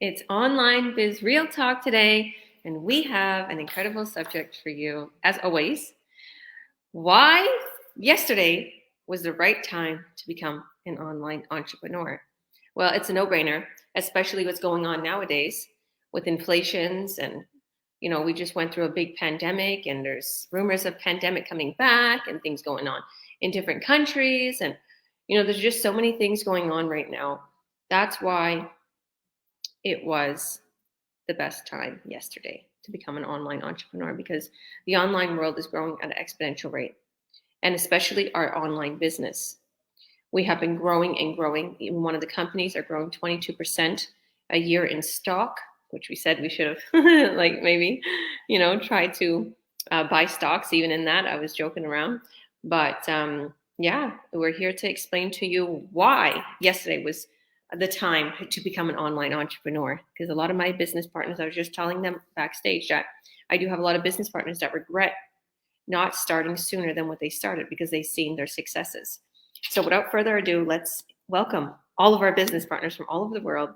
It's Online Biz Real Talk today, and we have an incredible subject for you, as always. Why yesterday was the right time to become an online entrepreneur? Well, it's a no-brainer, especially what's going on nowadays with inflations and we just went through a big pandemic and there's rumors of pandemic coming back and things going on in different countries and there's just so many things going on right now. That's why it was the best time yesterday to become an online entrepreneur, because the online world is growing at an exponential rate, and especially our online business. We have been growing and growing. Even one of the companies are growing 22% a year in stock, which we said we should have like maybe, tried to buy stocks. Even in that, I was joking around. But yeah, we're here to explain to you why yesterday was the time to become an online entrepreneur. Because a lot of my business partners, I was just telling them backstage that I do have a lot of business partners that regret not starting sooner than what they started because they've seen their successes. So without further ado, let's welcome all of our business partners from all over the world,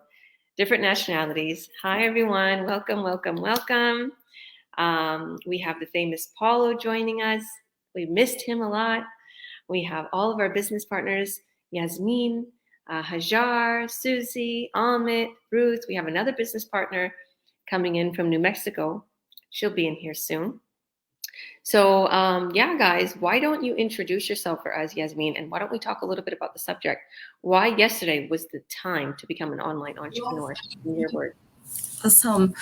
different nationalities. Hi, everyone. Welcome, welcome, welcome. We have the famous Paulo joining us. We missed him a lot. We have all of our business partners, Jasmin, Hajar, Susie, Ahmed, Ruth. We have another business partner coming in from New Mexico. She'll be in here soon. So yeah, guys, why don't you introduce yourself for us, Jasmin, and why don't we talk a little bit about the subject? Why yesterday was the time to become an online entrepreneur? In your words. Awesome.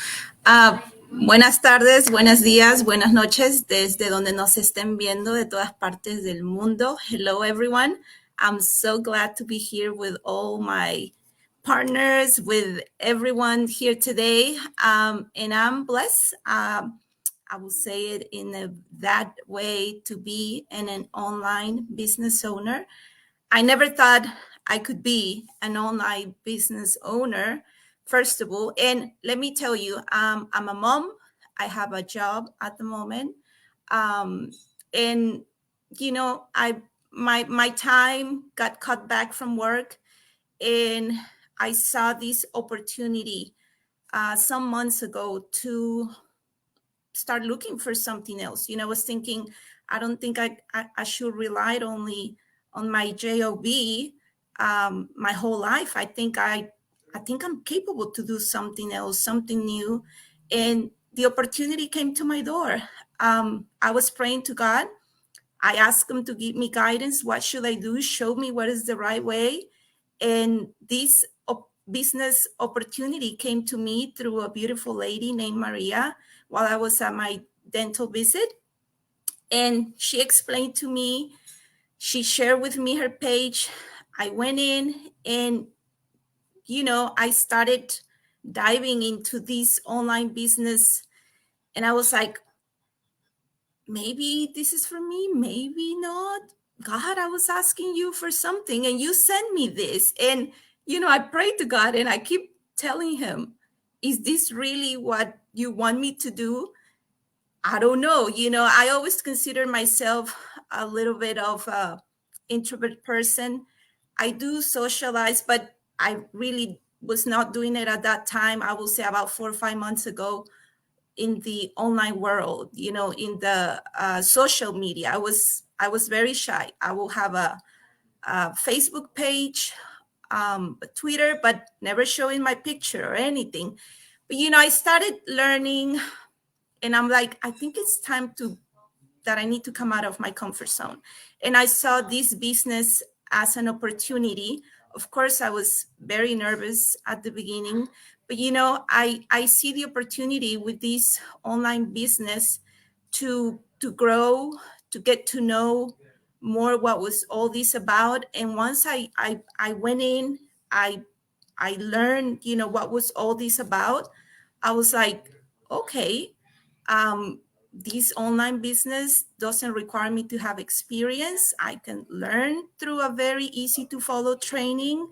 Buenas tardes, buenos días, buenas noches, desde donde nos estén viendo de todas partes del mundo. Hello, everyone. I'm so glad to be here with all my partners, with everyone here today. And I'm blessed. I will say it in that way, to be an online business owner. I never thought I could be an online business owner, first of all. And let me tell you, I'm a mom. I have a job at the moment. And, my time got cut back from work, and I saw this opportunity some months ago to start looking for something else. I was thinking, I don't think I should rely only on my job my whole life. I think I'm capable to do something else, something new. And the opportunity came to my door. I was praying to God. I asked him to give me guidance. What should I do? Show me what is the right way. And this business opportunity came to me through a beautiful lady named Maria while I was at my dental visit. And she explained to me, she shared with me her page. I went in and, I started diving into this online business. And I was like, maybe this is for me, maybe not. God, I was asking you for something and you sent me this. And, I prayed to God and I keep telling him, is this really what you want me to do? I don't know. I always consider myself a little bit of an introvert person. I do socialize, but I really was not doing it at that time. I will say about 4 or 5 months ago in the online world, in the social media. I was very shy. I will have a Facebook page, Twitter, but never showing my picture or anything. But, I started learning, and I'm like, I think it's time that I need to come out of my comfort zone. And I saw this business as an opportunity. Of course, I was very nervous at the beginning, but I see the opportunity with this online business to grow, to get to know more what was all this about. And once I went in, I learned, what was all this about. I was like, okay, this online business doesn't require me to have experience. I can learn through a very easy to follow training.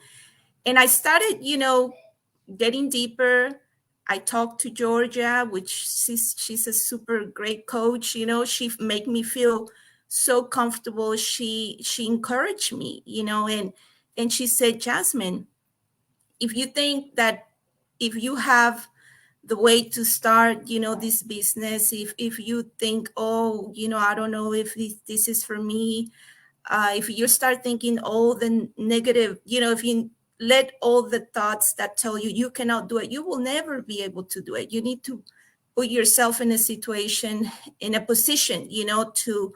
And I started, getting deeper. I talked to Georgia, which she's a super great coach. She made me feel so comfortable. She encouraged me, and she said, Jasmin, if you think that if you have the way to start, this business, if you think, oh, I don't know if this is for me, if you start thinking all the negative, if you let all the thoughts that tell you you cannot do it, you will never be able to do it. You need to put yourself in a situation, in a position, to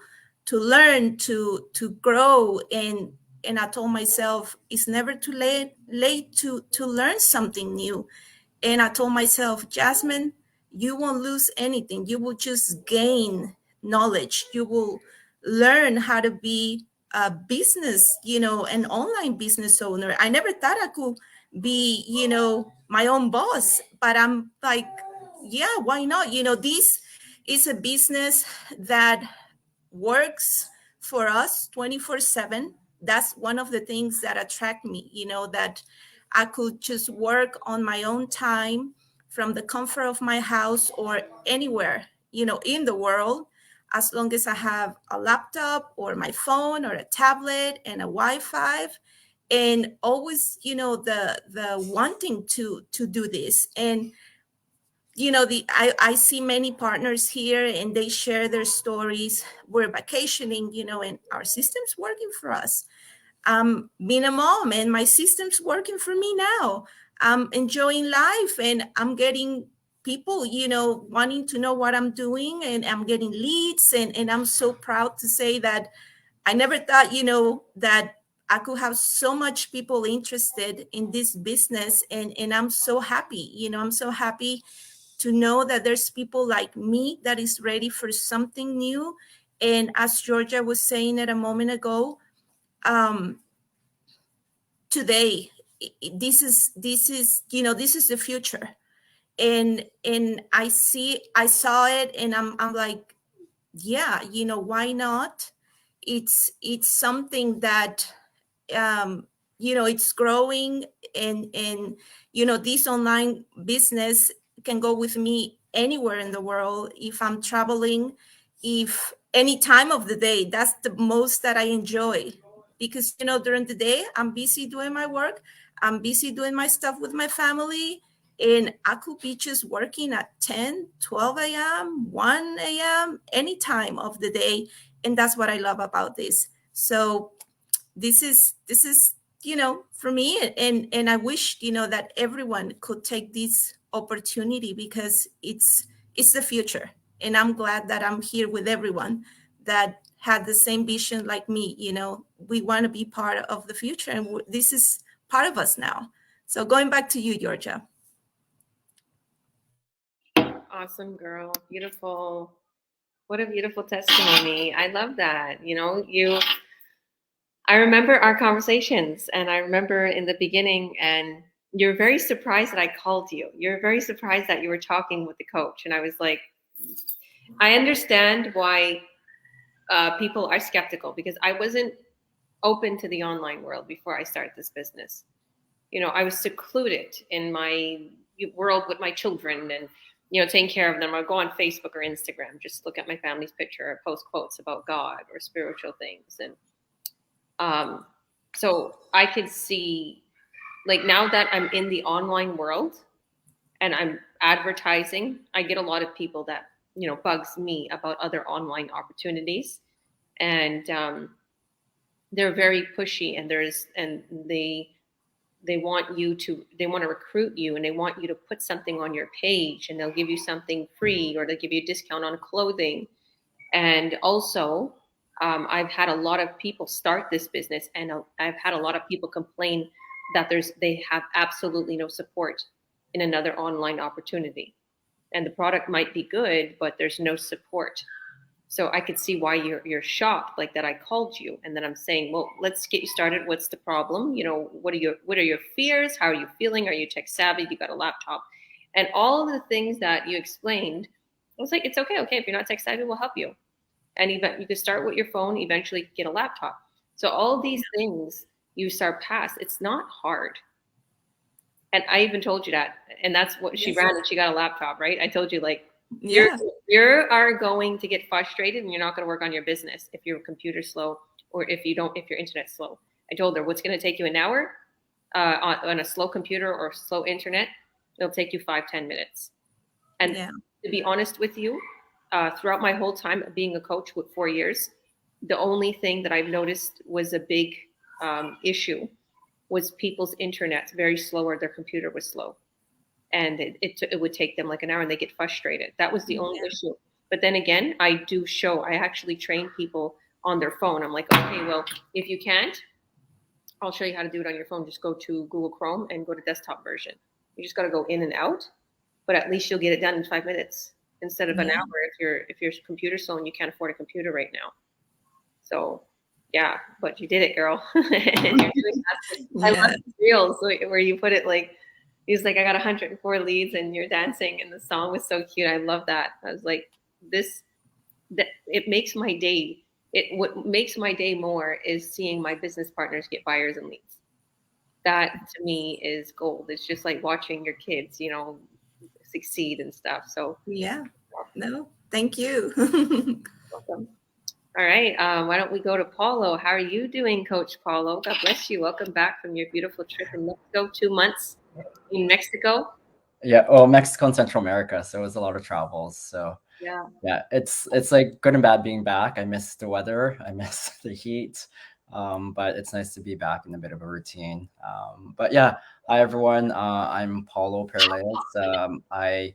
learn, to grow. And I told myself it's never too late to learn something new. And I told myself, Jasmine, you won't lose anything. You will just gain knowledge. You will learn how to be a business, an online business owner. I never thought I could be, my own boss, but I'm like, yeah, why not? This is a business that works for us 24/7. That's one of the things that attract me, that I could just work on my own time from the comfort of my house or anywhere, in the world, as long as I have a laptop or my phone or a tablet and a Wi-Fi. And always, the wanting to do this. And I see many partners here and they share their stories. We're vacationing, and our system's working for us. Being a mom and my system's working for me now. I'm enjoying life and I'm getting people, wanting to know what I'm doing, and I'm getting leads. And I'm so proud to say that I never thought, that I could have so much people interested in this business. And I'm so happy, I'm so happy to know that there's people like me that is ready for something new. And as Georgia was saying it a moment ago, today, this is this is the future. And I saw it, and I'm like, yeah, why not? It's something that, it's growing. And this online business can go with me anywhere in the world. If I'm traveling, if any time of the day, that's the most that I enjoy. Because during the day I'm busy doing my work, I'm busy doing my stuff with my family, and I could be just working at 10, 12 a.m., 1 a.m., any time of the day. And that's what I love about this. So this is for me. And I wish that everyone could take this opportunity, because it's the future. And I'm glad that I'm here with everyone that had the same vision like me. We want to be part of the future, and this is part of us now. So going back to you, Georgia. Awesome, girl. Beautiful. What a beautiful testimony. I love that. I remember our conversations, and I remember in the beginning, and you're very surprised that I called you. You're very surprised that you were talking with the coach. And I was like, I understand why people are skeptical, because I wasn't open to the online world before I started this business. I was secluded in my world with my children and, taking care of them. I'd go on Facebook or Instagram, just look at my family's picture or post quotes about God or spiritual things. And so I could see, like, now that I'm in the online world and I'm advertising, I get a lot of people that, bugs me about other online opportunities. And they're very pushy, and they want to recruit you, and they want you to put something on your page, and they'll give you something free, or they'll give you a discount on clothing. And also, I've had a lot of people start this business, and I've had a lot of people complain that they have absolutely no support in another online opportunity. And the product might be good, but there's no support. So I could see why you're shocked, like that I called you, and then I'm saying, well, let's get you started. What's the problem? What are your fears? How are you feeling? Are you tech savvy? You got a laptop, and all of the things that you explained. I was like, it's okay. Okay, if you're not tech savvy, we'll help you. And even you could start with your phone, eventually get a laptop. So all these things you start past. It's not hard. And I even told you that, and that's what she ran, and she got a laptop, right? I told you, like, Yeah. you are going to get frustrated, and you're not going to work on your business if your computer's slow, or if your internet's slow. I told her, what's going to take you an hour on a slow computer or slow internet It'll take you 5-10 minutes. And Yeah. to be honest with you, throughout my whole time of being a coach with 4 years, the only thing that I've noticed was a big issue was people's internet's very slow or their computer was slow. And it would take them like an hour and they get frustrated. That was the only Yeah. issue. But then again, I actually train people on their phone. I'm like, okay, well, if you can't, I'll show you how to do it on your phone. Just go to Google Chrome and go to desktop version. You just got to go in and out, but at least you'll get it done in 5 minutes instead of an Yeah. hour if your computer's slow and you can't afford a computer right now. So yeah, but you did it, girl. And you're doing that. I love Yeah. the reels where you put it like he's like, I got 104 leads and you're dancing and the song was so cute. I love that. I was like, this that it makes my day. What makes my day more is seeing my business partners get buyers and leads. That to me is gold. It's just like watching your kids, succeed and stuff. So Yeah. No, thank you. welcome. All right. Why don't we go to Paulo? How are you doing, Coach Paulo? God bless you. Welcome back from your beautiful trip in Mexico. 2 months in Mexico. Yeah, well, Mexico and Central America, so it was a lot of travels. So Yeah. yeah, it's like good and bad being back. I miss the weather, I miss the heat, but it's nice to be back in a bit of a routine. But yeah, hi everyone. I'm Paulo Paralejas. I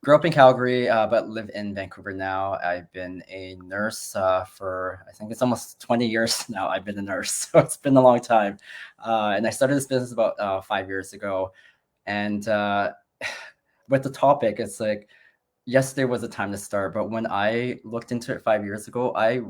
grew up in Calgary, but live in Vancouver now. I've been a nurse for I think it's almost 20 years now. I've been a nurse, so it's been a long time. And I started this business about 5 years ago. And with the topic, it's like yesterday was the time to start, but when I looked into it 5 years ago, I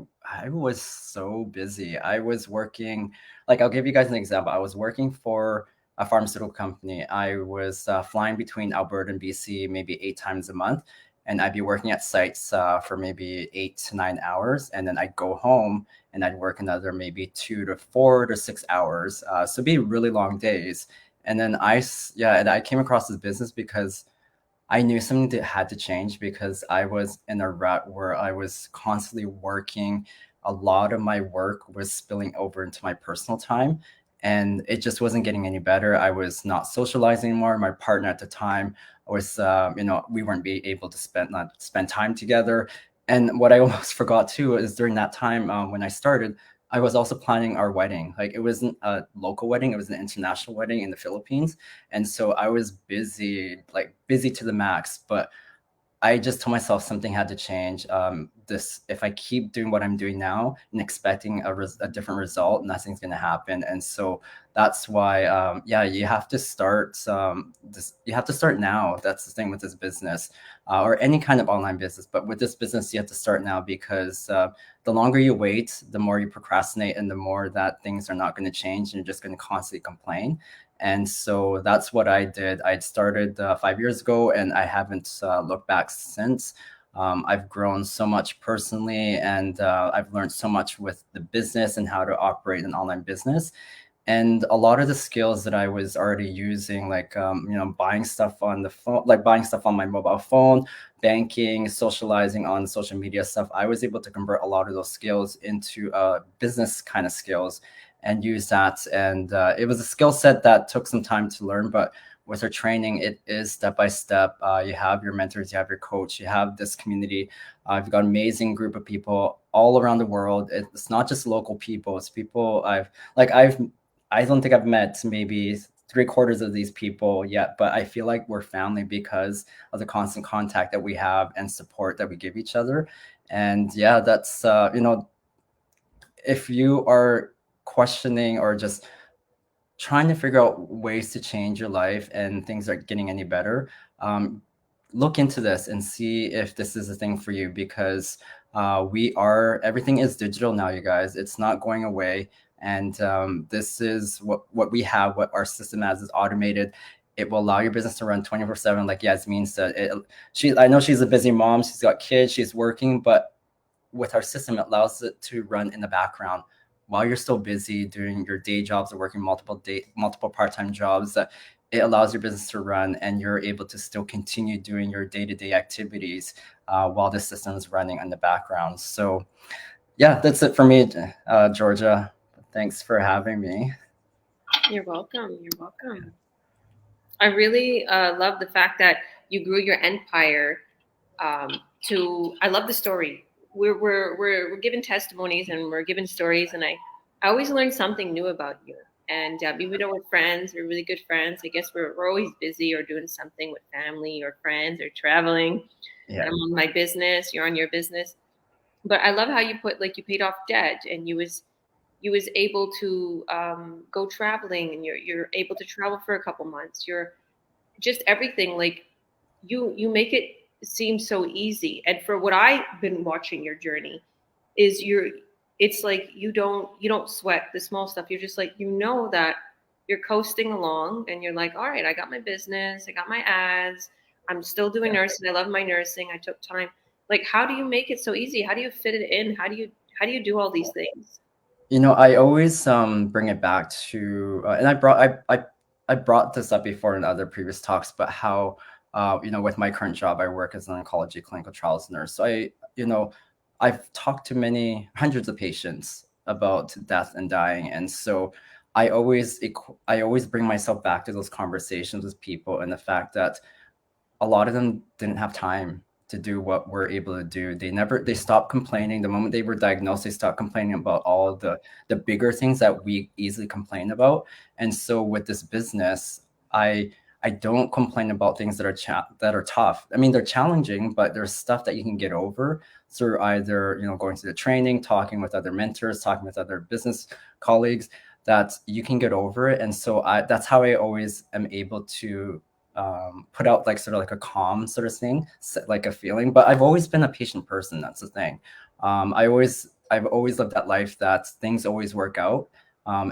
was so busy. I was working, like I'll give you guys an example. I was working for a pharmaceutical company. I was flying between Alberta and BC maybe 8 times a month, and I'd be working at sites for maybe 8 to 9 hours, and then I'd go home and I'd work another maybe 2 to 4 to 6 hours. So it'd be really long days. And then and I came across this business because I knew something that had to change because I was in a rut where I was constantly working. A lot of my work was spilling over into my personal time, and it just wasn't getting any better. I was not socializing anymore. My partner at the time was, we weren't be able to spend time together. And what I almost forgot too is during that time when I started, I was also planning our wedding. Like it wasn't a local wedding; it was an international wedding in the Philippines, and so I was busy, like busy to the max. But I just told myself something had to change. This, if I keep doing what I'm doing now and expecting a different result, nothing's going to happen. And so that's why, yeah, you have to start. You have to start now. That's the thing with this business, or any kind of online business. But with this business, you have to start now because the longer you wait, the more you procrastinate, and the more that things are not going to change, and you're just going to constantly complain. And so that's what I did. I started 5 years ago, and I haven't looked back since. I've grown so much personally, and I've learned so much with the business and how to operate an online business. And a lot of the skills that I was already using, like buying stuff on the phone, like buying stuff on my mobile phone, banking, socializing on social media stuff, I was able to convert a lot of those skills into business kind of skills and use that. And it was a skill set that took some time to learn, but with our training, it is step by step. You have your mentors, you have your coach, you have this community. I've got an amazing group of people all around the world. It's not just local people; it's people I don't think I've met maybe three-quarters of these people yet, but I feel like we're family because of the constant contact that we have and support that we give each other. And yeah, that's if you are questioning or just trying to figure out ways to change your life and things aren't getting any better, look into this and see if this is a thing for you because everything is digital now, you guys. It's not going away. And this is what we have, what our system has is automated. It will allow your business to run 24/7, like Jasmin said. I know she's a busy mom. She's got kids. She's working, but with our system, it allows it to run in the background while you're still busy doing your day jobs or working multiple part-time jobs. That it allows your business to run and you're able to still continue doing your day-to-day activities while the system is running in the background. So yeah, that's it for me, Georgia. Thanks for having me. You're welcome. You're welcome. I really love the fact that you grew your empire. I love the story. We're given testimonies and we're given stories, and I always learn something new about you. And even though we're friends, we're really good friends. I guess we're always busy or doing something with family or friends or traveling. And Yeah. I'm on my business, you're on your business. But I love how you put like you paid off debt and you was able to go traveling, and you're able to travel for a couple months. You're just everything, like you make it seem so easy. And for what I've been watching your journey is it's like you don't sweat the small stuff. You're just like, that you're coasting along, and you're like, all right, I got my business, I got my ads, I'm still doing nursing, I love my nursing, I took time. Like, how do you make it so easy? How do you fit it in? How do you do all these things? I always bring it back to, and I brought this up before in other previous talks, but how with my current job, I work as an oncology clinical trials nurse. So I've talked to many hundreds of patients about death and dying, and so I always bring myself back to those conversations with people, and the fact that a lot of them didn't have time to do what we're able to do. They stopped complaining the moment they were diagnosed. They stopped complaining about all of the bigger things that we easily complain about. And so with this business, I don't complain about things that are tough. I mean, they're challenging, but there's stuff that you can get over through either going through the training, talking with other mentors, talking with other business colleagues, that you can get over it. And so that's how I always am able to put out like sort of like a calm sort of thing, like a feeling. But I've always been a patient person. That's the thing. I've always lived that life that things always work out,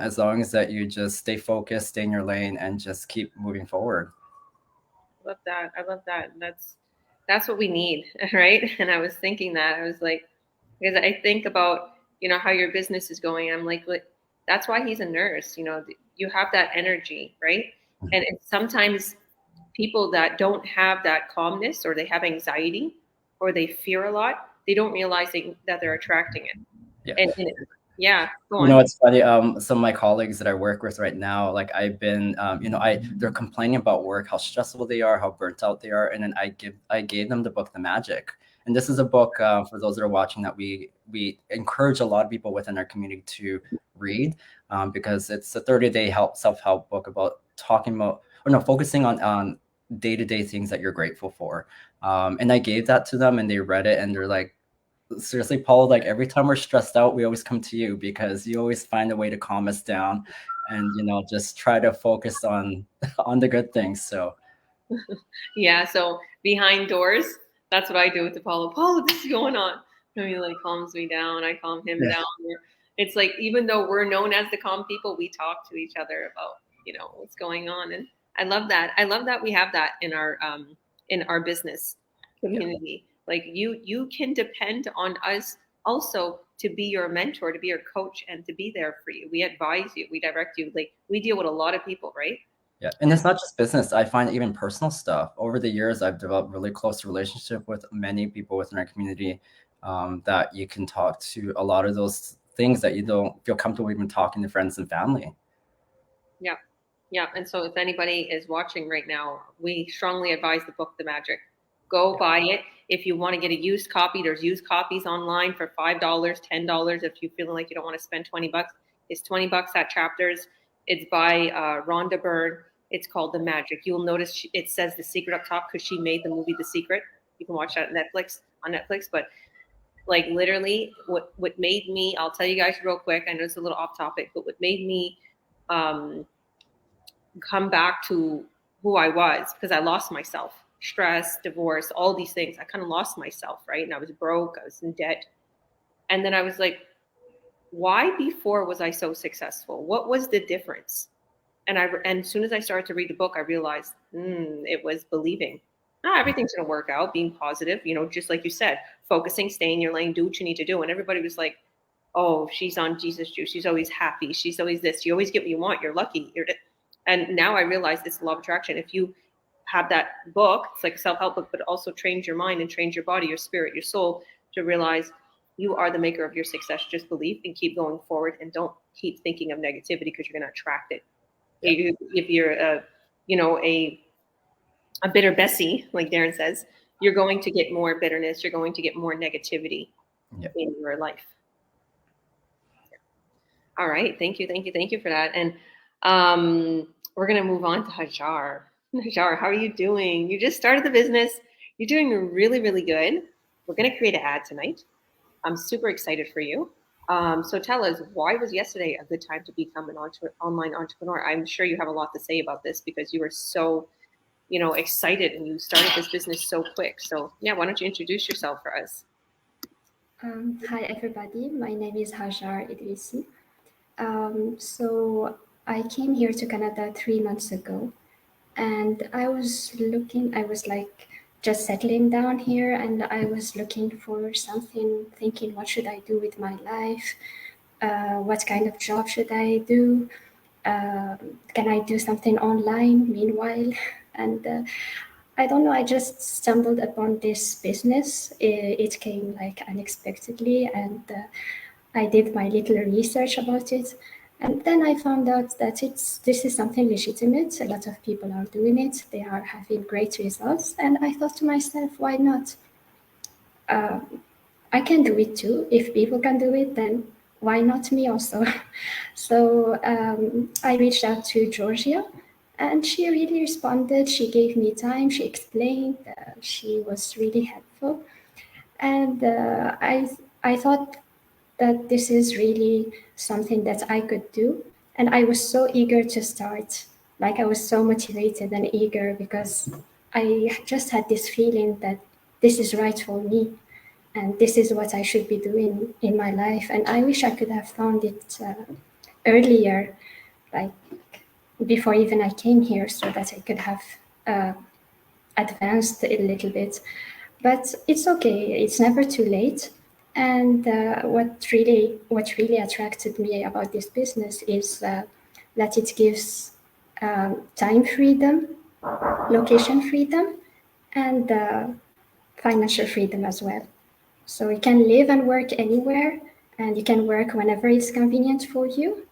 as long as that you just stay focused, stay in your lane, and just keep moving forward. Love that. I love that. That's what we need, right? And I was thinking that. I was like, because I think about, how your business is going. I'm like, that's why he's a nurse. You have that energy, right? And it's sometimes people that don't have that calmness, or they have anxiety, or they fear a lot, they don't realize that they're attracting it. Yeah. Yeah, go on. It's funny. Some of my colleagues that I work with right now, like I've been, they're complaining about work, how stressful they are, how burnt out they are, and then I gave them the book, The Magic. And this is a book, for those that are watching, that we encourage a lot of people within our community to read, because it's a 30-day self-help book about talking about, or no, focusing on day-to-day things that you're grateful for. And I gave that to them, and they read it, and they're like, seriously, Paul, like every time we're stressed out, we always come to you because you always find a way to calm us down, and just try to focus on on the good things. So Yeah, so behind doors, that's what I do with Apollo. Apollo, this is going on. And he like calms me down. I calm him yeah, down. It's like, even though we're known as the calm people, we talk to each other about what's going on. And I love that. I love that we have that in our business yeah, community. Like, you can depend on us also to be your mentor, to be your coach, and to be there for you. We advise you, we direct you. Like, we deal with a lot of people, right? yeah. And it's not just business. I find even personal stuff. Over the years, I've developed really close relationship with many people within our community, that you can talk to a lot of those things that you don't feel comfortable even talking to friends and family. Yeah. Yeah. And so if anybody is watching right now, we strongly advise the book, The Magic. Go buy it. If you want to get a used copy, there's used copies online for $5, $10. If you're feeling like you don't want to spend $20, it's $20 at Chapters. It's by Rhonda Byrne. It's called The Magic. You'll notice it says The Secret up top because she made the movie The Secret. You can watch that on Netflix. But like, literally, what made me, I'll tell you guys real quick. I know it's a little off topic, but what made me um, come back to who I was, because I lost myself. Stress, divorce, all these things. I kind of lost myself, right? And I was broke, I was in debt. And then I was like, why before was I so successful? What was the difference? And as soon as I started to read the book, I realized it was believing. Not everything's going to work out, being positive, just like you said, focusing, stay in your lane, do what you need to do. And everybody was like, oh, she's on Jesus juice. She's always happy. She's always this. You always get what you want. You're lucky. And now I realize it's law of attraction. If you have that book, it's like a self-help book, but it also trains your mind and trains your body, your spirit, your soul to realize you are the maker of your success. Just believe and keep going forward, and don't keep thinking of negativity, because you're going to attract it. Yeah. If you're a bitter Bessie, like Darren says, you're going to get more bitterness. You're going to get more negativity in your life. All right. Thank you for that. And we're going to move on to Hajar. Hajar, how are you doing? You just started the business. You're doing really, really good. We're going to create an ad tonight. I'm super excited for you. So tell us, why was yesterday a good time to become an online entrepreneur? I'm sure you have a lot to say about this because you were so, excited and you started this business so quick. So yeah, why don't you introduce yourself for us? Hi everybody, my name is Hajar Idrisi. So I came here to Canada 3 months ago, and I was like just settling down here, and I was looking for something, thinking, what should I do with my life? What kind of job should I do? Can I do something online meanwhile? And I don't know, I just stumbled upon this business. It came like unexpectedly, and I did my little research about it. And then I found out that this is something legitimate. A lot of people are doing it. They are having great results. And I thought to myself, why not? I can do it too. If people can do it, then why not me also? So I reached out to Georgia, and she really responded. She gave me time. She explained. She was really helpful. And I thought that this is really something that I could do. And I was so eager to start. Like, I was so motivated and eager because I just had this feeling that this is right for me and this is what I should be doing in my life. And I wish I could have found it earlier, like before even I came here, so that I could have advanced a little bit. But it's okay, it's never too late. And what really attracted me about this business is that it gives time freedom, location freedom, and financial freedom as well. So you can live and work anywhere, and you can work whenever it's convenient for you.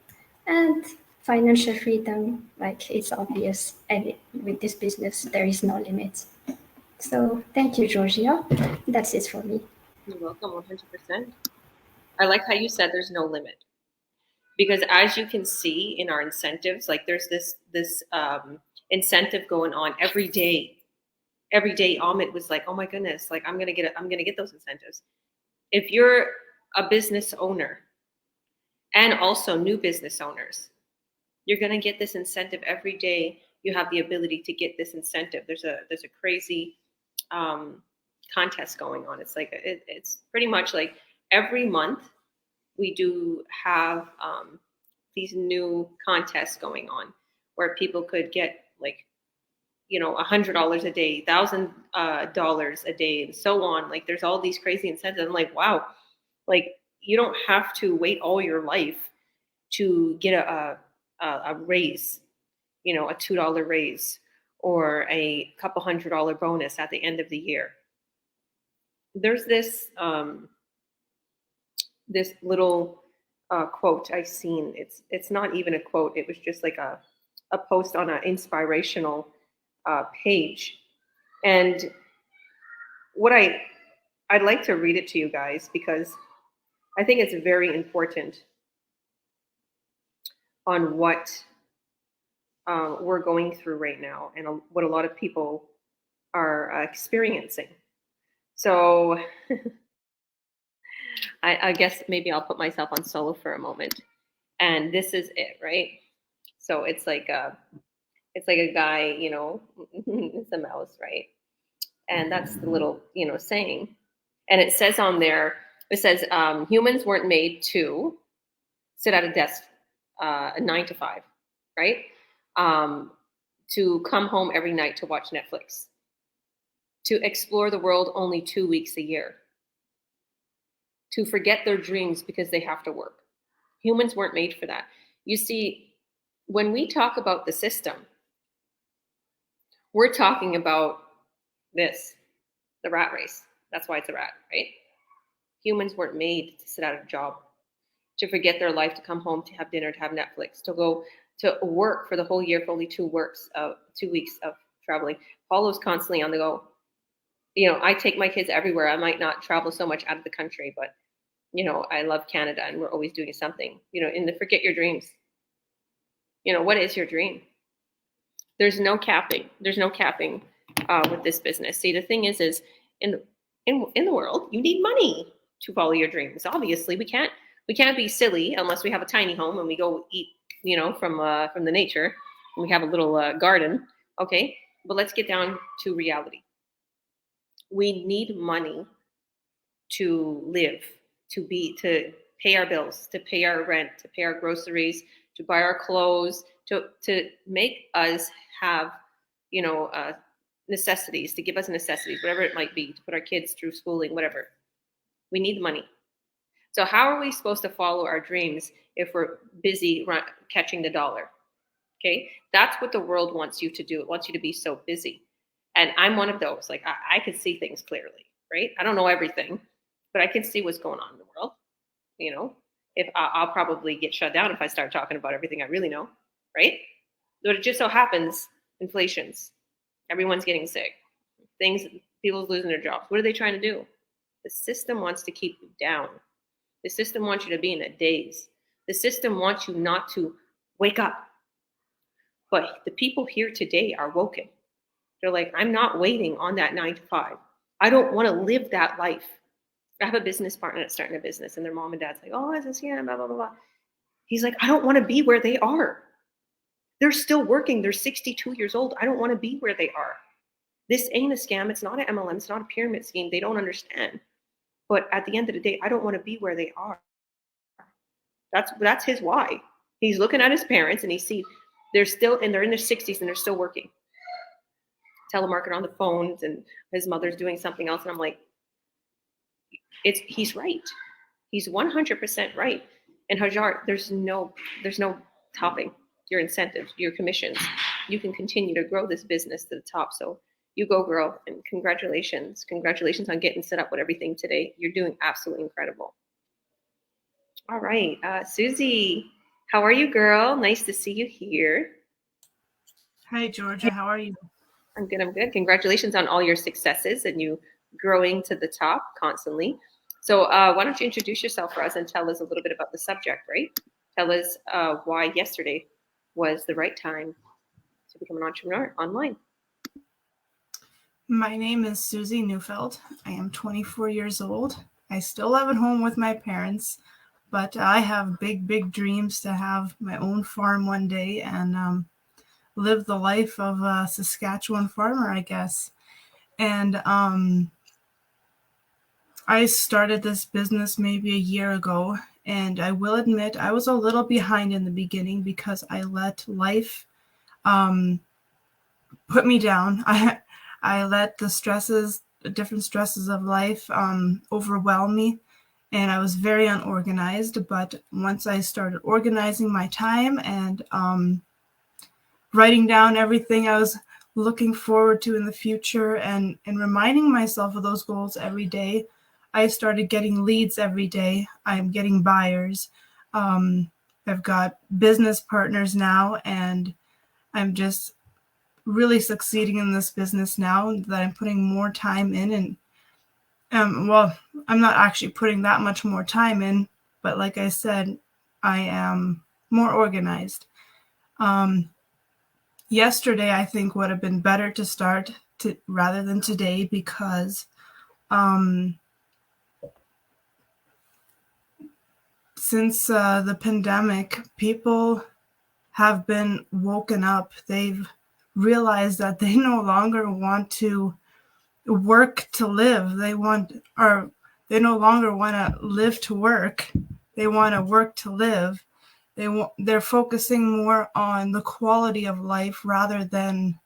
And financial freedom, like, it's obvious, and with this business there is no limit. So thank you, Georgia. That's it for me. You're welcome, 100%. I like how you said there's no limit. Because as you can see in our incentives, like there's this incentive going on every day. Every day, Ahmed was like, "Oh my goodness, like I'm gonna get those incentives." If you're a business owner, and also new business owners, you're gonna get this incentive every day. You have the ability to get this incentive. There's a crazy contest going on. It's like it's pretty much like every month we do have these new contests going on where people could get like $100 a day, $1,000 a day, and so on. Like there's all these crazy incentives. I'm like, wow, like you don't have to wait all your life to get a raise, a $2 raise or a couple $100 bonus at the end of the year. There's this this little quote I seen. It's not even a quote. It was just like a post on an inspirational page, and what I'd like to read it to you guys because I think it's very important on what we're going through right now and what a lot of people are experiencing. So I guess maybe I'll put myself on solo for a moment. And this is it, right? So it's like a guy, it's a mouse, right? And that's the little, saying. And it says on there, humans weren't made to sit at a desk 9 to 5, right? To come home every night to watch Netflix, to explore the world only 2 weeks a year, to forget their dreams because they have to work. Humans weren't made for that. You see, when we talk about the system, we're talking about this, the rat race. That's why it's a rat, right? Humans weren't made to sit at a job, to forget their life, to come home, to have dinner, to have Netflix, to go to work for the whole year for only 2 weeks of traveling. Paulo's constantly on the go. I take my kids everywhere. I might not travel so much out of the country, but I love Canada, and we're always doing something. Forget your dreams. What is your dream? There's no capping. There's no capping with this business. See, the thing is in the world, you need money to follow your dreams. Obviously, we can't be silly unless we have a tiny home and we go eat, from the nature, and we have a little garden. Okay, but let's get down to reality. We need money to live, to pay our bills, to pay our rent, to pay our groceries, to buy our clothes, to make us have, necessities, to give us necessities, whatever it might be, to put our kids through schooling, whatever. We need money. So how are we supposed to follow our dreams if we're busy catching the dollar? Okay, that's what the world wants you to do. It wants you to be so busy. And I'm one of those. Like, I can see things clearly, right? I don't know everything, but I can see what's going on in the world. If I'll probably get shut down if I start talking about everything I really know, right? But it just so happens, inflation's, everyone's getting sick, people's losing their jobs. What are they trying to do? The system wants to keep you down. The system wants you to be in a daze. The system wants you not to wake up. But the people here today are woken. They're like, I'm not waiting on that 9 to 5. I don't want to live that life. I have a business partner that's starting a business, and their mom and dad's like, oh, is this here? Blah, blah, blah, blah. He's like, I don't want to be where they are. They're still working. They're 62 years old. I don't want to be where they are. This ain't a scam. It's not an MLM. It's not a pyramid scheme. They don't understand. But at the end of the day, I don't want to be where they are. That's his why. He's looking at his parents, and he sees they're in their 60s, and they're still working. Telemarketing on the phones, and his mother's doing something else. And I'm like, he's right. He's 100% right. And Hajar, there's no topping your incentives, your commissions. You can continue to grow this business to the top. So you go, girl, and congratulations. Congratulations on getting set up with everything today. You're doing absolutely incredible. All right, Susie, how are you, girl? Nice to see you here. Hi, Georgia. How are you? I'm good. Congratulations on all your successes and you growing to the top constantly. So why don't you introduce yourself for us and tell us a little bit about the subject, right? Tell us why yesterday was the right time to become an entrepreneur online. My name is Susie Neufeld. I am 24 years old. I still live at home with my parents, but I have big dreams to have my own farm one day and live the life of a Saskatchewan farmer, I guess. And I started this business maybe a year ago, and I will admit I was a little behind in the beginning because I let life put me down. I let the different stresses of life overwhelm me, and I was very unorganized. But once I started organizing my time and writing down everything I was looking forward to in the future and reminding myself of those goals every day, I started getting leads every day. I'm getting buyers. I've got business partners now, and I'm just really succeeding in this business now that I'm putting more time in. And well, I'm not actually putting that much more time in, but like I said, I am more organized. Yesterday, I think would have been better to start rather than today because since the pandemic, people have been woken up. They've realized that they no longer want to work to live. They no longer want to live to work. They want to work to live. They're focusing more on the quality of life rather than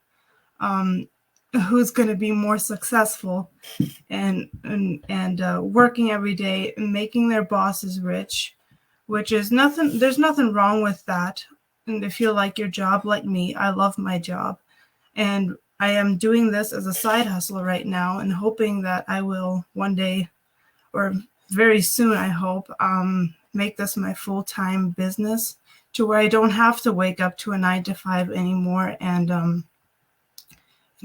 who's going to be more successful and working every day and making their bosses rich, which is nothing. There's nothing wrong with that. And if you like your job like me, I love my job. And I am doing this as a side hustle right now and hoping that I will one day, or very soon, I hope, make this my full-time business to where I don't have to wake up to a 9 to 5 anymore, and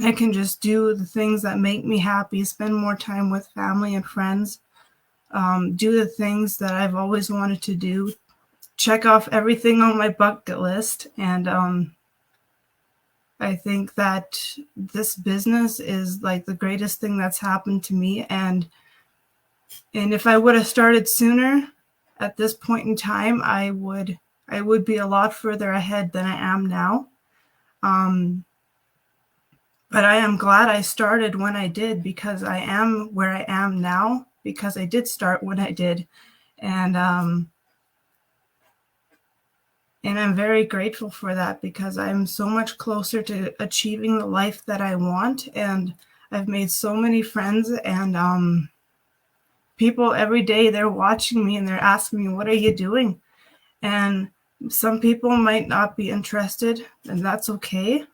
I can just do the things that make me happy, spend more time with family and friends, do the things that I've always wanted to do, check off everything on my bucket list. And I think that this business is like the greatest thing that's happened to me. And if I would have started sooner at this point in time, I would be a lot further ahead than I am now. But I am glad I started when I did, because I am where I am now because I did start when I did. And I'm very grateful for that, because I'm so much closer to achieving the life that I want. And I've made so many friends, and people every day, they're watching me and they're asking me, what are you doing? And some people might not be interested, and that's okay.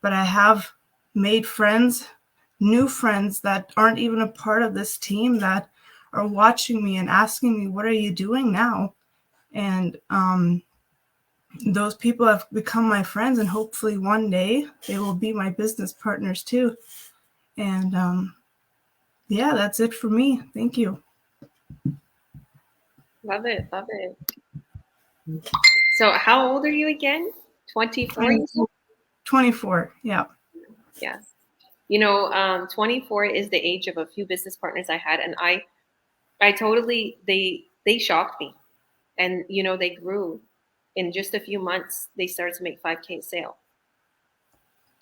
But I have made friends, new friends that aren't even a part of this team, that are watching me and asking me, what are you doing now? And those people have become my friends, and hopefully one day they will be my business partners too. And yeah, that's it for me. Thank you. Love it. Love it. So how old are you again? 24? 24. Yeah. Yes. 24 is the age of a few business partners I had, and I totally, they shocked me. And, they grew in just a few months. They started to make 5K sale.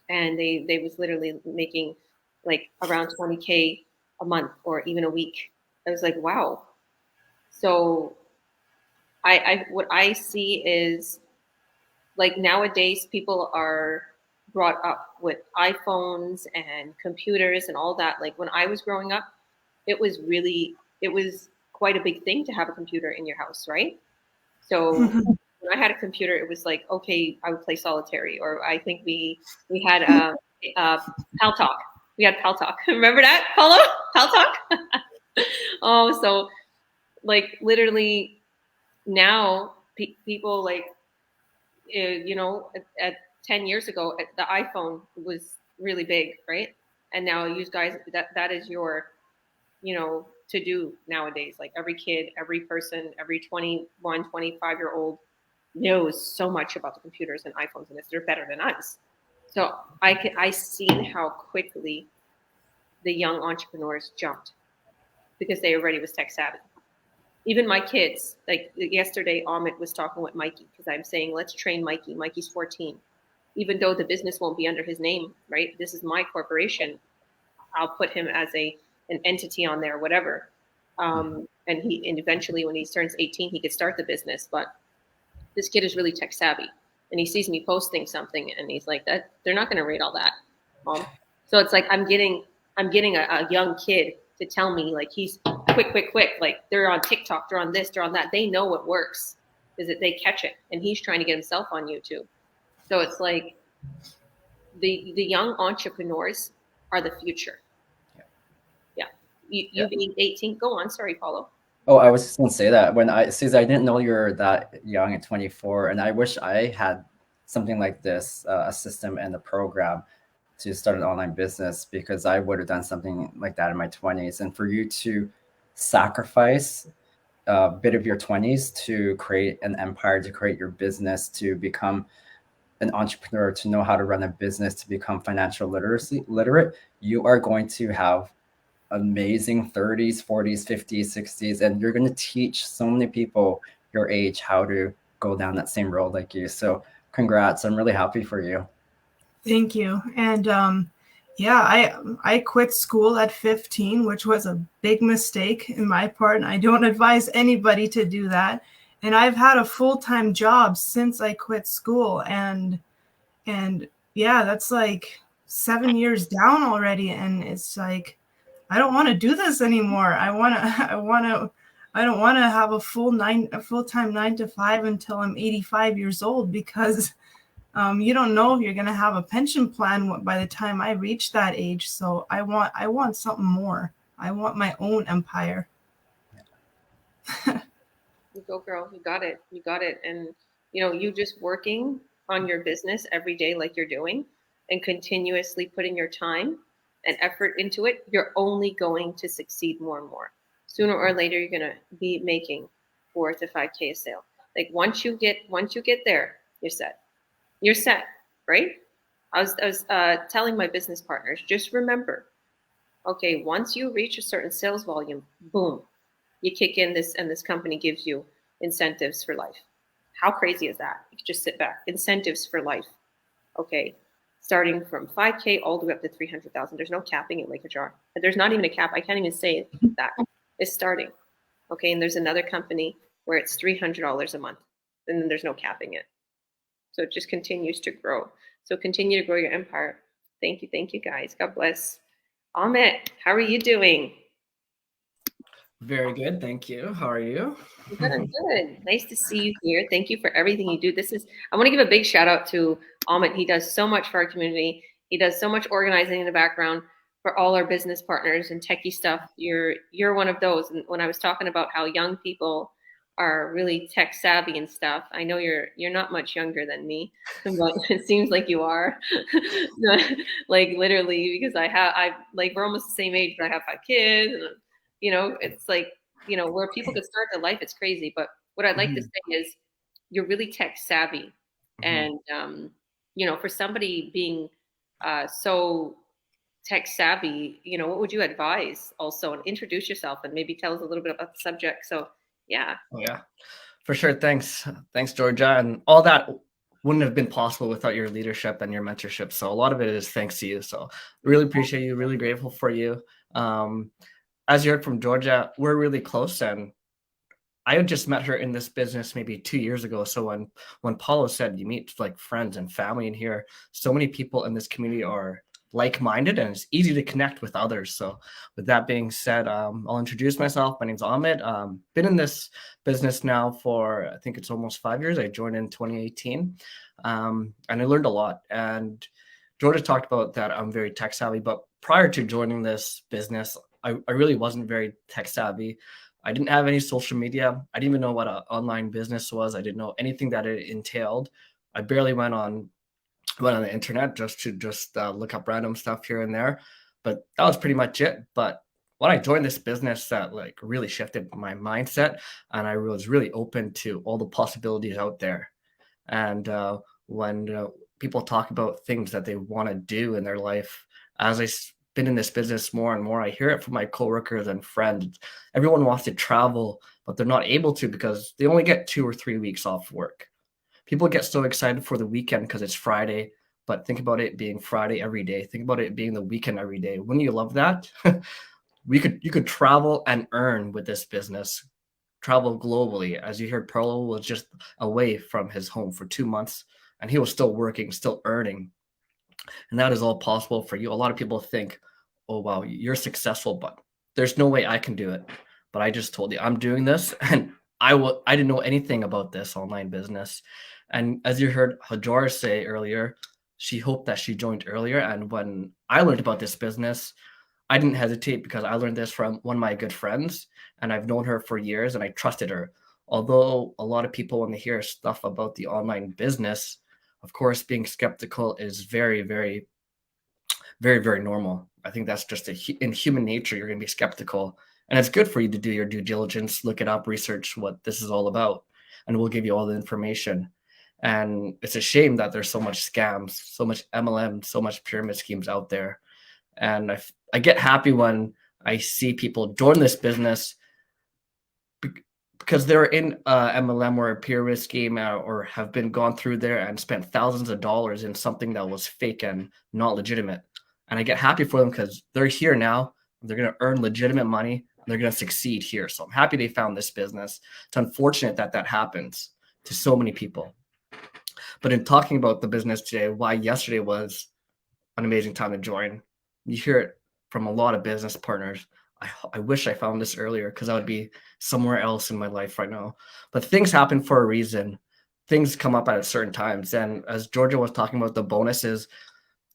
And they was literally making like around 20K a month or even a week. I was like, wow. So what I see is, like, nowadays people are brought up with iPhones and computers and all that. Like, when I was growing up, it was quite a big thing to have a computer in your house, right? So when I had a computer, it was like, okay, I would play solitary, or I think we had Pal Talk. We had Pal Talk. Remember that, Paulo? Pal Talk? Oh, so like literally now people like, at 10 years ago, the iPhone was really big, right? And now you guys, that is your, to do nowadays. Like, every kid, every person, every 21, 25-year-old knows so much about the computers and iPhones, and they're better than us. So I seen how quickly the young entrepreneurs jumped, because they already was tech savvy. Even my kids, like yesterday, Ahmed was talking with Mikey, because I'm saying, let's train Mikey. Mikey's 14. Even though the business won't be under his name, right? This is my corporation. I'll put him as an entity on there, whatever. And eventually, when he turns 18, he could start the business. But this kid is really tech savvy, and he sees me posting something, and he's like, "That they're not going to read all that, Mom." So it's like I'm getting a young kid to tell me, like, he's quick. Like, they're on TikTok, they're on this, they're on that. They know what works, is that they catch it, and he's trying to get himself on YouTube. So it's like the young entrepreneurs are the future. Yeah. You being 18, go on. Sorry, Paulo. Oh, I was just gonna say that Susie, I didn't know you're that young at 24, and I wish I had something like this, a system and a program to start an online business, because I would have done something like that in my 20s. And for you to sacrifice a bit of your 20s to create an empire, to create your business, to become an entrepreneur, to know how to run a business, to become financial literate, you are going to have amazing 30s, 40s, 50s, 60s, and you're going to teach so many people your age how to go down that same road like you. So congrats. I'm really happy for you. Thank you. And yeah, I quit school at 15, which was a big mistake in my part, and I don't advise anybody to do that. And I've had a full-time job since I quit school, and yeah, that's like 7 years down already, and it's like, I don't want to do this anymore. I don't want to have a full-time 9 to 5 until I'm 85 years old, because you don't know if you're going to have a pension plan by the time I reach that age. So I want something more. I want my own empire. You go, girl. You got it. And you just working on your business every day like you're doing and continuously putting your time and effort into it, you're only going to succeed more and more. Sooner or later, you're going to be making 4 to 5K a sale. Like once you get there, you're set. You're set, right? I was telling my business partners, just remember, okay, once you reach a certain sales volume, boom, you kick in this, and this company gives you incentives for life. How crazy is that? You just sit back. Incentives for life. Okay, starting from 5K all the way up to 300,000. There's no capping it like Hajar. There's not even a cap. I can't even say that. It's starting. Okay, and there's another company where it's $300 a month, and then there's no capping it. So it just continues to grow. So continue to grow your empire. Thank you guys. God bless. Ahmed, how are you doing? Very good, thank you. How are you? Good, I'm good. Nice to see you here. Thank you for everything you do. I want to give a big shout out to Ahmed. He does so much for our community. He does so much organizing in the background for all our business partners and techie stuff. You're one of those. And when I was talking about how young people are really tech savvy and stuff, I know you're not much younger than me, but it seems like you are. Like literally, because I like we're almost the same age, but I have 5 kids, and it's like where people could start their life, it's crazy. But what I'd like to say is you're really tech savvy, and for somebody being so tech savvy, what would you advise also? And introduce yourself and maybe tell us a little bit about the subject. So yeah. Oh, yeah, for sure. Thanks, Georgia. And all that wouldn't have been possible without your leadership and your mentorship. So a lot of it is thanks to you. So really appreciate you, really grateful for you. As you heard from Georgia, we're really close, and I had just met her in this business maybe 2 years ago. So when Paulo said you meet like friends and family in here, so many people in this community are like-minded, and it's easy to connect with others. So with that being said, I'll introduce myself. My name's Ahmed. Been in this business now for, I think it's almost 5 years. I joined in 2018, and I learned a lot. And Georgia talked about that I'm very tech savvy, but prior to joining this business, I really wasn't very tech savvy. I didn't have any social media. I didn't even know what an online business was. I didn't know anything that it entailed. I barely went on the internet just to look up random stuff here and there. But that was pretty much it. But when I joined this business, that like really shifted my mindset, and I was really open to all the possibilities out there. And when people talk about things that they want to do in their life, as I've been in this business more and more, I hear it from my coworkers and friends. Everyone wants to travel, but they're not able to because they only get 2 or 3 weeks off work. People get so excited for the weekend because it's Friday, but think about it being Friday every day. Think about it being the weekend every day. Wouldn't you love that? You could travel and earn with this business, travel globally. As you heard, Paulo was just away from his home for 2 months, and he was still working, still earning. And that is all possible for you. A lot of people think, oh, wow, you're successful, but there's no way I can do it. But I just told you I'm doing this, and I didn't know anything about this online business. And as you heard Hajar say earlier, she hoped that she joined earlier. And when I learned about this business, I didn't hesitate because I learned this from one of my good friends, and I've known her for years, and I trusted her. Although a lot of people, when they hear stuff about the online business, of course, being skeptical is very, very, very, very normal. I think that's just in human nature. You're going to be skeptical, and it's good for you to do your due diligence, look it up, research what this is all about, and we'll give you all the information. And it's a shame that there's so much scams, so much MLM, so much pyramid schemes out there. And I get happy when I see people join this business because they're in MLM or a pyramid scheme or have been gone through there and spent thousands of dollars in something that was fake and not legitimate. And I get happy for them because they're here now. They're going to earn legitimate money. They're going to succeed here. So I'm happy they found this business. It's unfortunate that happens to so many people. But in talking about the business today, why yesterday was an amazing time to join, you hear it from a lot of business partners. I wish I found this earlier because I would be somewhere else in my life right now. But things happen for a reason. Things come up at certain times. And as Georgia was talking about the bonuses,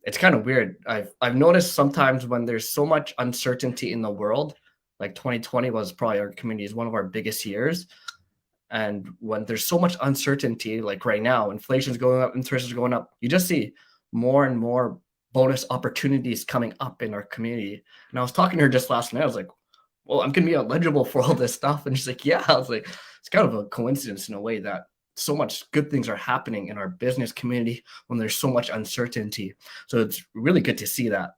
it's kind of weird. I've noticed sometimes when there's so much uncertainty in the world, like 2020 was probably our community's one of our biggest years. And when there's so much uncertainty, like right now, inflation's going up, interest is going up, you just see more and more bonus opportunities coming up in our community. And I was talking to her just last night. I was like, well, I'm going to be eligible for all this stuff. And she's like, yeah. I was like, it's kind of a coincidence in a way that so much good things are happening in our business community when there's so much uncertainty. So it's really good to see that.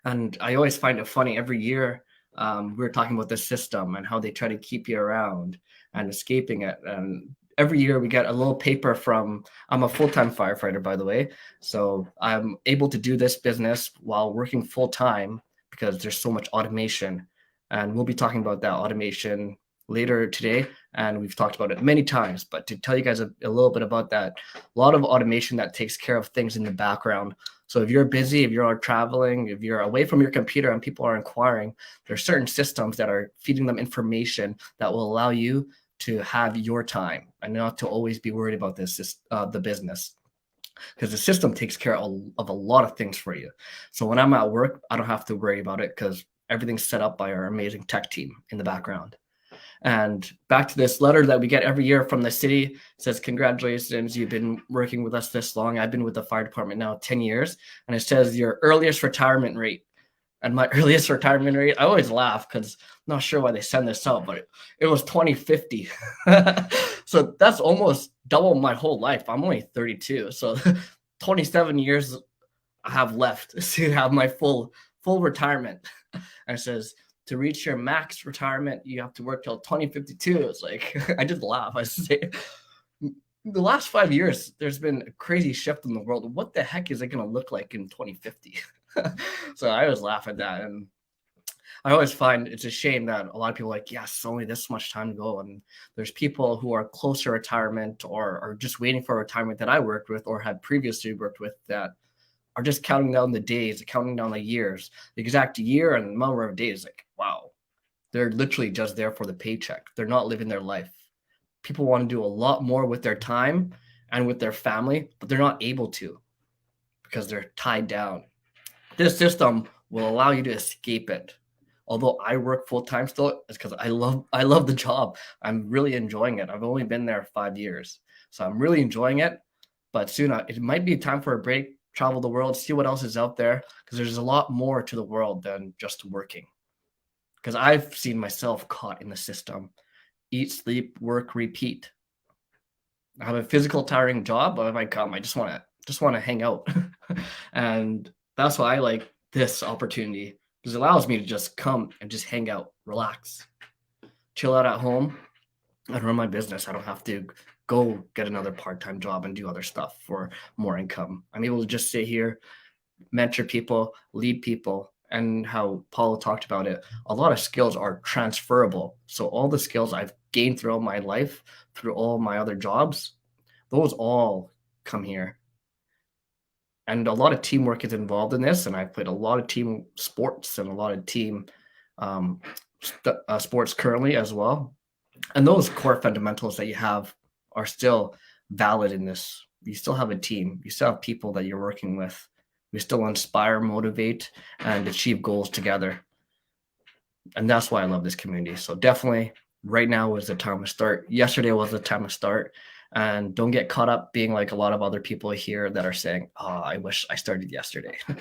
And I always find it funny every year. We're talking about this system and how they try to keep you around and escaping it. And every year we get a little paper from, I'm a full-time firefighter, by the way. So I'm able to do this business while working full-time because there's so much automation. And we'll be talking about that automation later today. And we've talked about it many times, but to tell you guys a little bit about that, a lot of automation that takes care of things in the background. So if you're busy, if you're traveling, if you're away from your computer and people are inquiring, there's certain systems that are feeding them information that will allow you to have your time and not to always be worried about this, the business. Because the system takes care of a lot of things for you. So when I'm at work, I don't have to worry about it because everything's set up by our amazing tech team in the background. And back to this letter that we get every year from the city. It says, congratulations, you've been working with us this long. I've been with the fire department now 10 years. And it says your earliest retirement rate. And my earliest retirement rate, I always laugh because I'm not sure why they send this out, but it was 2050. So that's almost double my whole life. I'm only 32. So 27 years I have left to have my full retirement. And it says, to reach your max retirement, you have to work till 2052. It's like, I just laugh. I say, the last 5 years, there's been a crazy shift in the world. What the heck is it going to look like in 2050? So I always laugh at that. And I always find it's a shame that a lot of people are like, yes, only this much time to go. And there's people who are close to retirement or are just waiting for retirement that I worked with or had previously worked with that are just counting down the days, counting down the years, the exact year and the number of days. Like, wow, they're literally just there for the paycheck. They're not living their life. People want to do a lot more with their time and with their family, but they're not able to because they're tied down. This system will allow you to escape it. Although I work full-time still, it's because I love the job. I'm really enjoying it. I've only been there 5 years. So I'm really enjoying it. But soon it might be time for a break, travel the world, see what else is out there, because there's a lot more to the world than just working. Because I've seen myself caught in the system. Eat, sleep, work, repeat. I have a physical tiring job, but if I come, I just want to hang out. And that's why I like this opportunity, because it allows me to just come and just hang out, relax, chill out at home, and run my business. I don't have to go get another part-time job and do other stuff for more income. I'm able to just sit here, mentor people, lead people, and how Paulo talked about it, a lot of skills are transferable. So all the skills I've gained throughout my life, through all my other jobs, those all come here. And a lot of teamwork is involved in this. And I've played a lot of team sports and a lot of team sports currently as well. And those core fundamentals that you have are still valid in this. You still have a team. You still have people that you're working with. We still inspire, motivate, and achieve goals together. And that's why I love this community. So definitely right now is the time to start. Yesterday was the time to start. And don't get caught up being like a lot of other people here that are saying, oh, I wish I started yesterday. I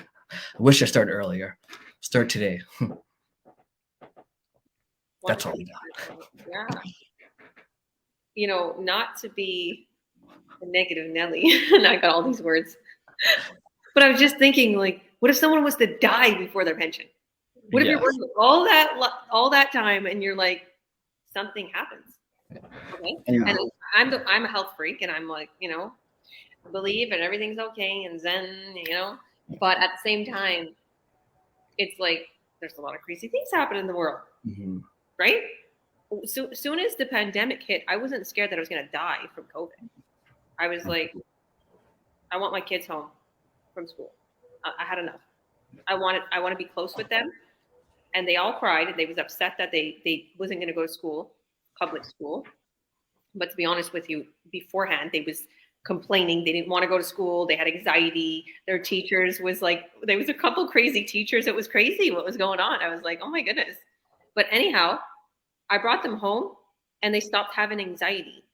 wish I started earlier. Start today. That's all we got. Yeah. You know, not to be a negative Nelly, and I got all these words, but I was just thinking, like, what if someone was to die before their pension? What if you're working all that time and you're like, something happens? Okay. Yeah. And I'm a health freak, and I'm like, you know, believe and everything's okay and zen, you know. But at the same time, it's like there's a lot of crazy things happening in the world, right? So soon as the pandemic hit, I wasn't scared that I was going to die from COVID. I was like, I want my kids home from school. I had enough. I want to be close with them, and they all cried. They was upset that they wasn't going to go to school. Public school. But to be honest with you, beforehand, they was complaining. They didn't want to go to school. They had anxiety. Their teachers was like, there was a couple crazy teachers. It was crazy what was going on. I was like, oh my goodness. But anyhow, I brought them home and they stopped having anxiety,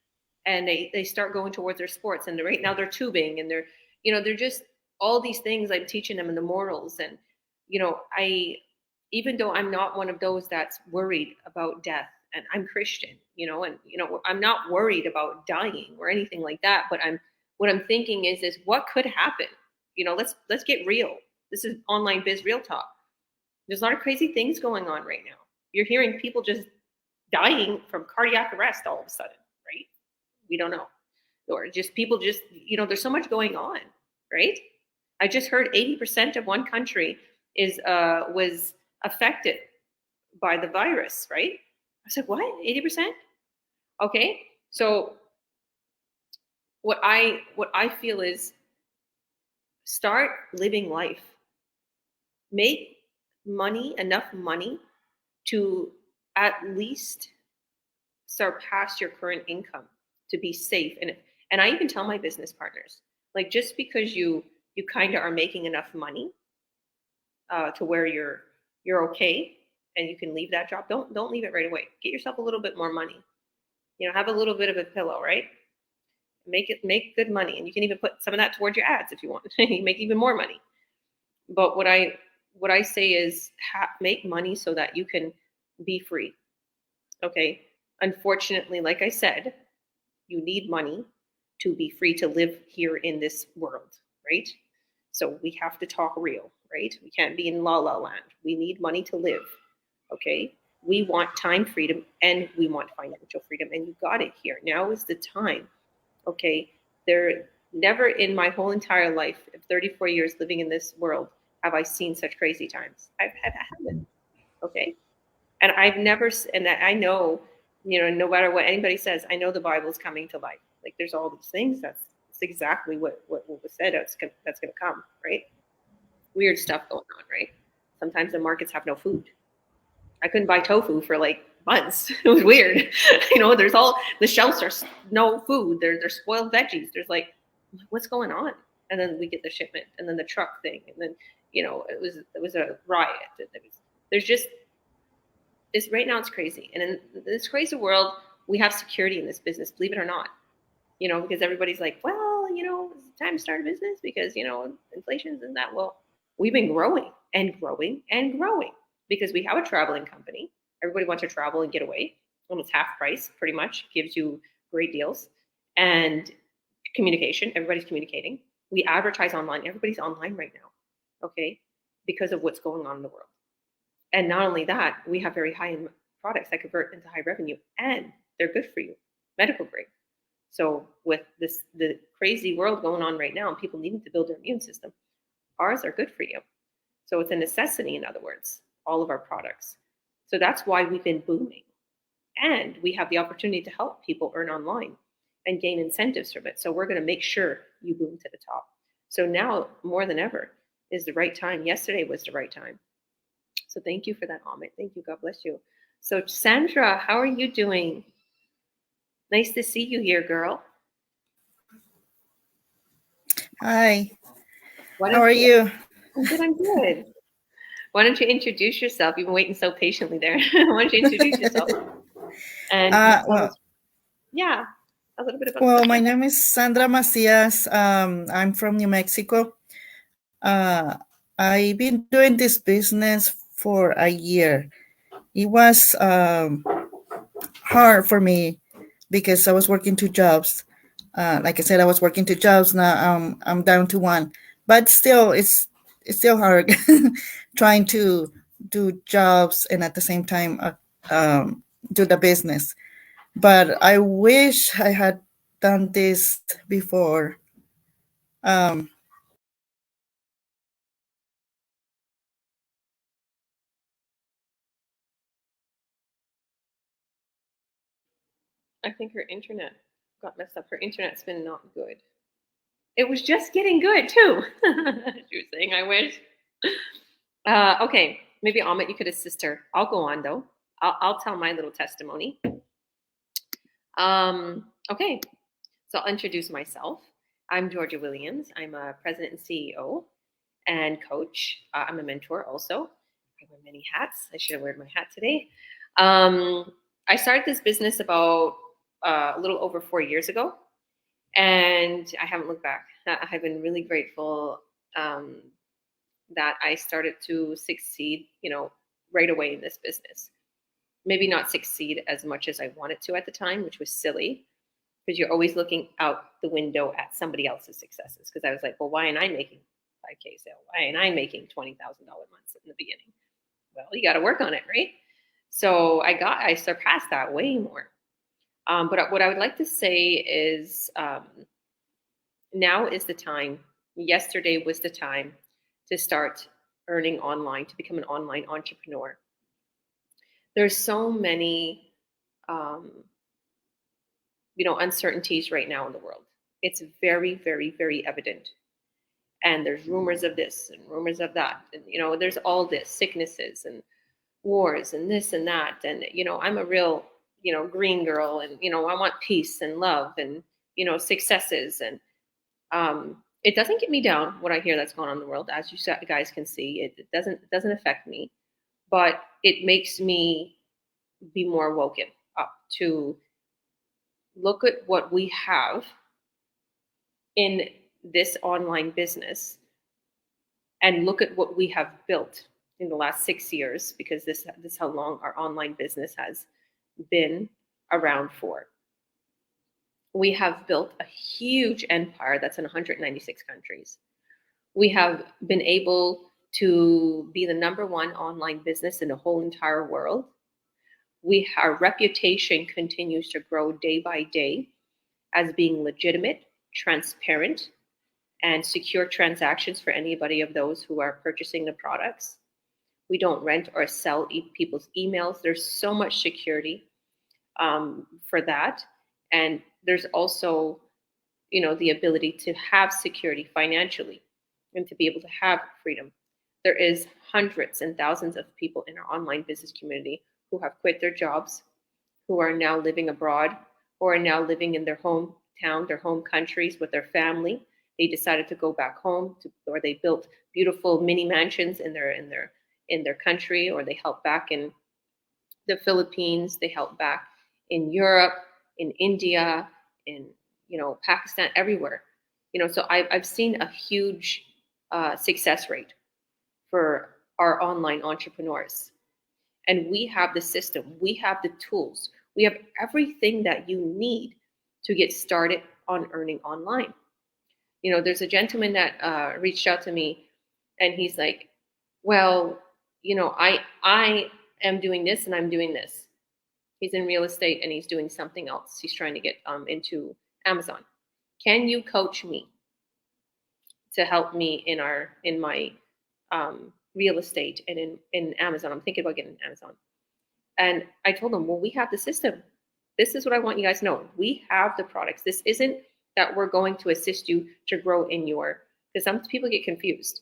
and they start going towards their sports, and right now they're tubing, and they're, you know, they're just all these things I'm teaching them, and the morals. And, you know, even though I'm not one of those that's worried about death, and I'm Christian, you know, and, you know, I'm not worried about dying or anything like that, but what I'm thinking is what could happen? You know, let's get real. This is online biz real talk. There's a lot of crazy things going on right now. You're hearing people just dying from cardiac arrest all of a sudden, right? We don't know. Or just people just, you know, there's so much going on, right? I just heard 80% of one country was affected by the virus, right? I said, what? 80%? Okay. So what I feel is start living life. Make money, enough money to at least surpass your current income, to be safe. And I even tell my business partners, like, just because you kind of are making enough money to where you're okay and you can leave that job, don't leave it right away. Get yourself a little bit more money. You know, have a little bit of a pillow, right? Make good money, and you can even put some of that towards your ads if you want. You make even more money. But what I say is make money so that you can be free. Okay. Unfortunately, like I said, you need money to be free to live here in this world, right? So we have to talk real, right? We can't be in la la land. We need money to live. Okay. We want time freedom and we want financial freedom, and you got it here. Now is the time. Okay. There never in my whole entire life of 34 years living in this world have I seen such crazy times. I haven't. Okay. And I've never, and I know, you know, no matter what anybody says, I know the Bible's coming to life. Like, there's all these things. That's exactly what was said. That's going to come, right? Weird stuff going on, right? Sometimes the markets have no food. I couldn't buy tofu for like months. It was weird. You know, there's all the shelves are no food. There's spoiled veggies. There's like, what's going on? And then we get the shipment, and then the truck thing, and then, you know, it was a riot. There's just, it's right now it's crazy. And in this crazy world, we have security in this business, believe it or not. You know, because everybody's like, well, you know, it's time to start a business because, you know, inflation's and that. Well, we've been growing and growing and growing because we have a traveling company. Everybody wants to travel and get away. Almost half price, pretty much, gives you great deals. And communication, everybody's communicating. We advertise online. Everybody's online right now, okay, because of what's going on in the world. And not only that, we have very high-end products that convert into high revenue, and they're good for you, medical grade. So with the crazy world going on right now and people needing to build their immune system, ours are good for you. So it's a necessity, in other words, all of our products. So that's why we've been booming. And we have the opportunity to help people earn online and gain incentives from it. So we're going to make sure you boom to the top. So now more than ever is the right time. Yesterday was the right time. So thank you for that, Ahmed. Thank you. God bless you. So Sandra, how are you doing? Nice to see you here, girl. Hi. How are you? I'm good. I'm good. Why don't you introduce yourself? You've been waiting so patiently there. Why don't you introduce yourself? And yeah, a little bit about. Well, my name is Sandra Macias. I'm from New Mexico. I've been doing this business for a year. It was hard for me because I was working 2 jobs. Like I said, I was working 2 jobs. Now I'm down to 1, but still, it's still hard trying to do jobs and at the same time do the business. But I wish I had done this before. I think her internet got messed up. Her internet's been not good. It was just getting good too. She was saying, I wish. Okay, maybe Ahmed, you could assist her. I'll go on though. I'll tell my little testimony. Okay, so I'll introduce myself. I'm Georgia Williams. I'm a president and CEO and coach. I'm a mentor also. I wear many hats. I should have worn my hat today. I started this business about a little over 4 years ago, and I haven't looked back. I've been really grateful that I started to succeed, right away in this business. Maybe not succeed as much as I wanted to at the time, which was silly, because you're always looking out the window at somebody else's successes. Because I was like, well, why am I making 5K sale? Why am I making $20,000 months in the beginning? Well, you got to work on it, right? So I surpassed that way more. But what I would like to say is now is the time. Yesterday was the time to start earning online, to become an online entrepreneur. There's so many, uncertainties right now in the world. It's very, very, very evident. And there's rumors of this and rumors of that. And, there's all this sicknesses and wars and this and that. And, I'm a real, green girl, and, I want peace and love and, successes. And it doesn't get me down what I hear that's going on in the world. As you guys can see, it doesn't affect me, but it makes me be more woken up to look at what we have in this online business and look at what we have built in the last 6 years, because this is how long our online business has been around for. We have built a huge empire that's in 196 countries. We have been able to be the #1 online business in the whole entire world. Our reputation continues to grow day by day as being legitimate, transparent, and secure transactions for anybody of those who are purchasing the products. We don't rent or sell people's emails. There's so much security for that. And there's also, the ability to have security financially and to be able to have freedom. There is hundreds and thousands of people in our online business community who have quit their jobs, who are now living abroad, who are now living in their hometown, their home countries with their family. They decided to go back home, or they built beautiful mini mansions in their country, or they help back in the Philippines, they help back in Europe, in India, in Pakistan, everywhere. So I've seen a huge success rate for our online entrepreneurs. And we have the system, we have the tools, we have everything that you need to get started on earning online. There's a gentleman that reached out to me, and he's like, well, I am doing this and I'm doing this. He's in real estate and he's doing something else. He's trying to get into Amazon. Can you coach me to help me in my real estate and in Amazon? I'm thinking about getting Amazon. And I told him, well, we have the system. This is what I want you guys to know. We have the products. This isn't that we're going to assist you to grow because some people get confused.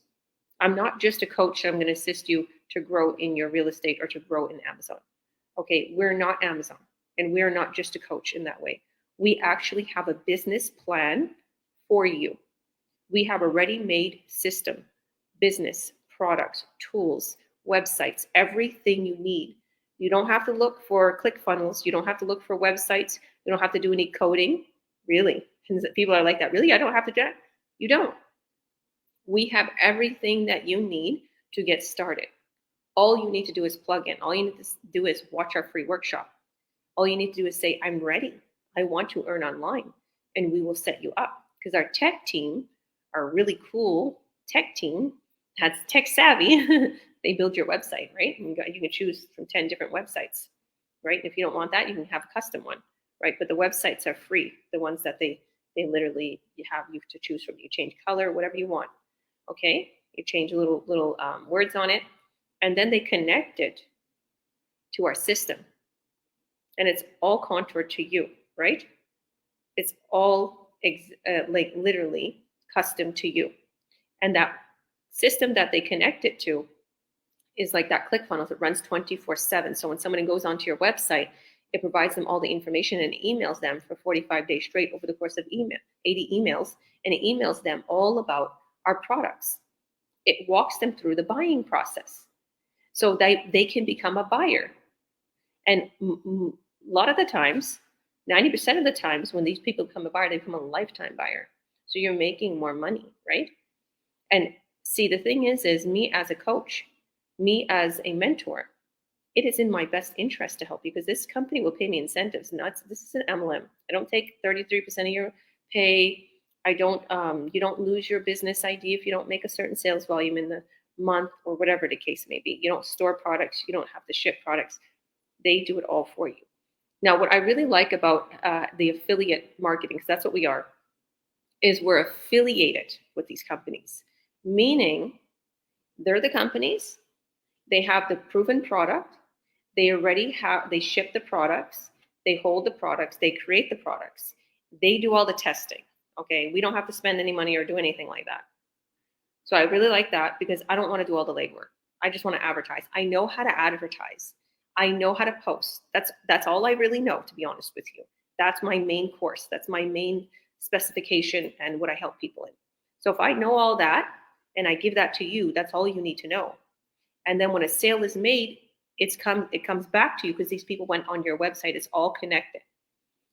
I'm not just a coach. I'm going to assist you to grow in your real estate or to grow in Amazon. Okay, we're not Amazon, and we're not just a coach in that way. We actually have a business plan for you. We have a ready-made system, business, products, tools, websites, everything you need. You don't have to look for ClickFunnels. You don't have to look for websites. You don't have to do any coding. Really? People are like that. Really? I don't have to do that? You don't. We have everything that you need to get started. All you need to do is plug in. All you need to do is watch our free workshop. All you need to do is say, I'm ready. I want to earn online. And we will set you up. Because our tech team, our really cool tech team, that's tech savvy. They build your website, right? And you can choose from 10 different websites, right? And if you don't want that, you can have a custom one, right? But the websites are free. The ones that they literally have you to choose from. You change color, whatever you want. Okay? You change little words on it. And then they connect it to our system. And it's all contoured to you, right? It's all literally custom to you. And that system that they connect it to is like that ClickFunnels. It runs 24/7. So when somebody goes onto your website, it provides them all the information and emails them for 45 days straight over the course of 80 emails. And it emails them all about our products. It walks them through the buying process so they can become a buyer. And a lot of the times, 90% of the times when these people become a buyer, they become a lifetime buyer. So you're making more money, right? And see, the thing is me as a coach, me as a mentor, it is in my best interest to help you because this company will pay me incentives. This is an MLM. I don't take 33% of your pay. I don't, you don't lose your business ID if you don't make a certain sales volume in the month or whatever the case may be. You don't store products. You don't have to ship products. They do it all for you. Now, what I really like about the affiliate marketing, because that's what we are, is we're affiliated with these companies, meaning they're the companies, they have the proven product, they ship the products, they hold the products, they create the products, they do all the testing, okay? We don't have to spend any money or do anything like that. So I really like that because I don't want to do all the legwork. I just want to advertise. I know how to advertise. I know how to post. That's all I really know, to be honest with you. That's my main course. That's my main specification and what I help people in. So if I know all that and I give that to you, that's all you need to know. And then when a sale is made, it comes back to you because these people went on your website. It's all connected.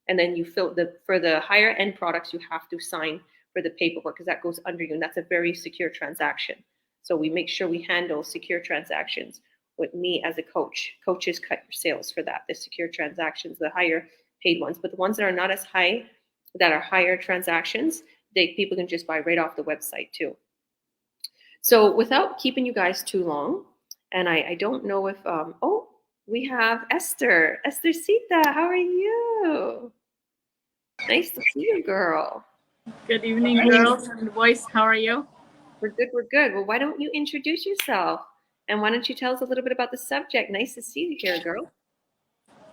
And then you for the higher end products, you have to sign for the paperwork because that goes under you. And that's a very secure transaction. So we make sure we handle secure transactions with me as a coach. Coaches cut your sales for that, the secure transactions, the higher paid ones. But the ones that are not as high, that are higher transactions, people can just buy right off the website too. So without keeping you guys too long, and I don't know if, we have Ester. Ester Sita, how are you? Nice to see you, girl. Good evening, girls and boys. How are you? We're good. Well, why don't you introduce yourself? And why don't you tell us a little bit about the subject? Nice to see you here, girl.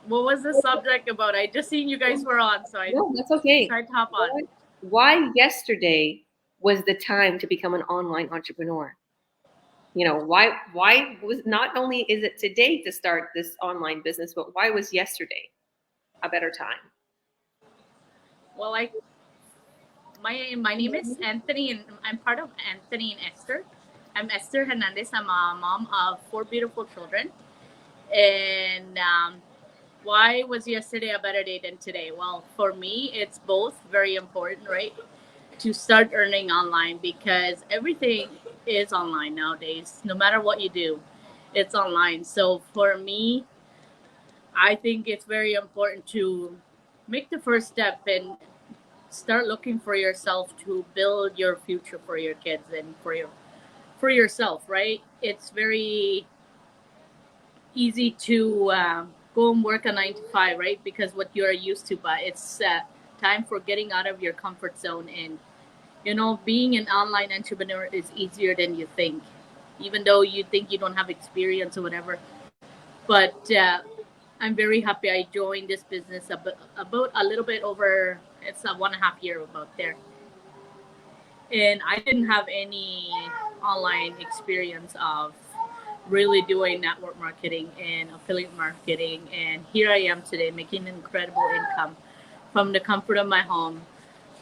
What was the subject about? I just seen you guys were on, so that's okay. Tried to hop on. Why yesterday was the time to become an online entrepreneur? You know, why was, not only is it today to start this online business, but why was yesterday a better time? Well, my name is Anthony, and I'm part of Anthony and Ester. I'm Ester Hernandez. I'm a mom of 4 beautiful children. And why was yesterday a better day than today? Well, for me, it's both very important, right? To start earning online because everything is online nowadays. No matter what you do, it's online. So for me, I think it's very important to make the first step and start looking for yourself to build your future for your kids and for yourself, right? It's very easy to go and work a 9 to 5, right? Because what you're used to, but it's time for getting out of your comfort zone. And, you know, being an online entrepreneur is easier than you think, even though you think you don't have experience or whatever. But I'm very happy I joined this business about a little bit over, it's a 1.5 year about there. And I didn't have any online experience of really doing network marketing and affiliate marketing. And here I am today making an incredible income from the comfort of my home,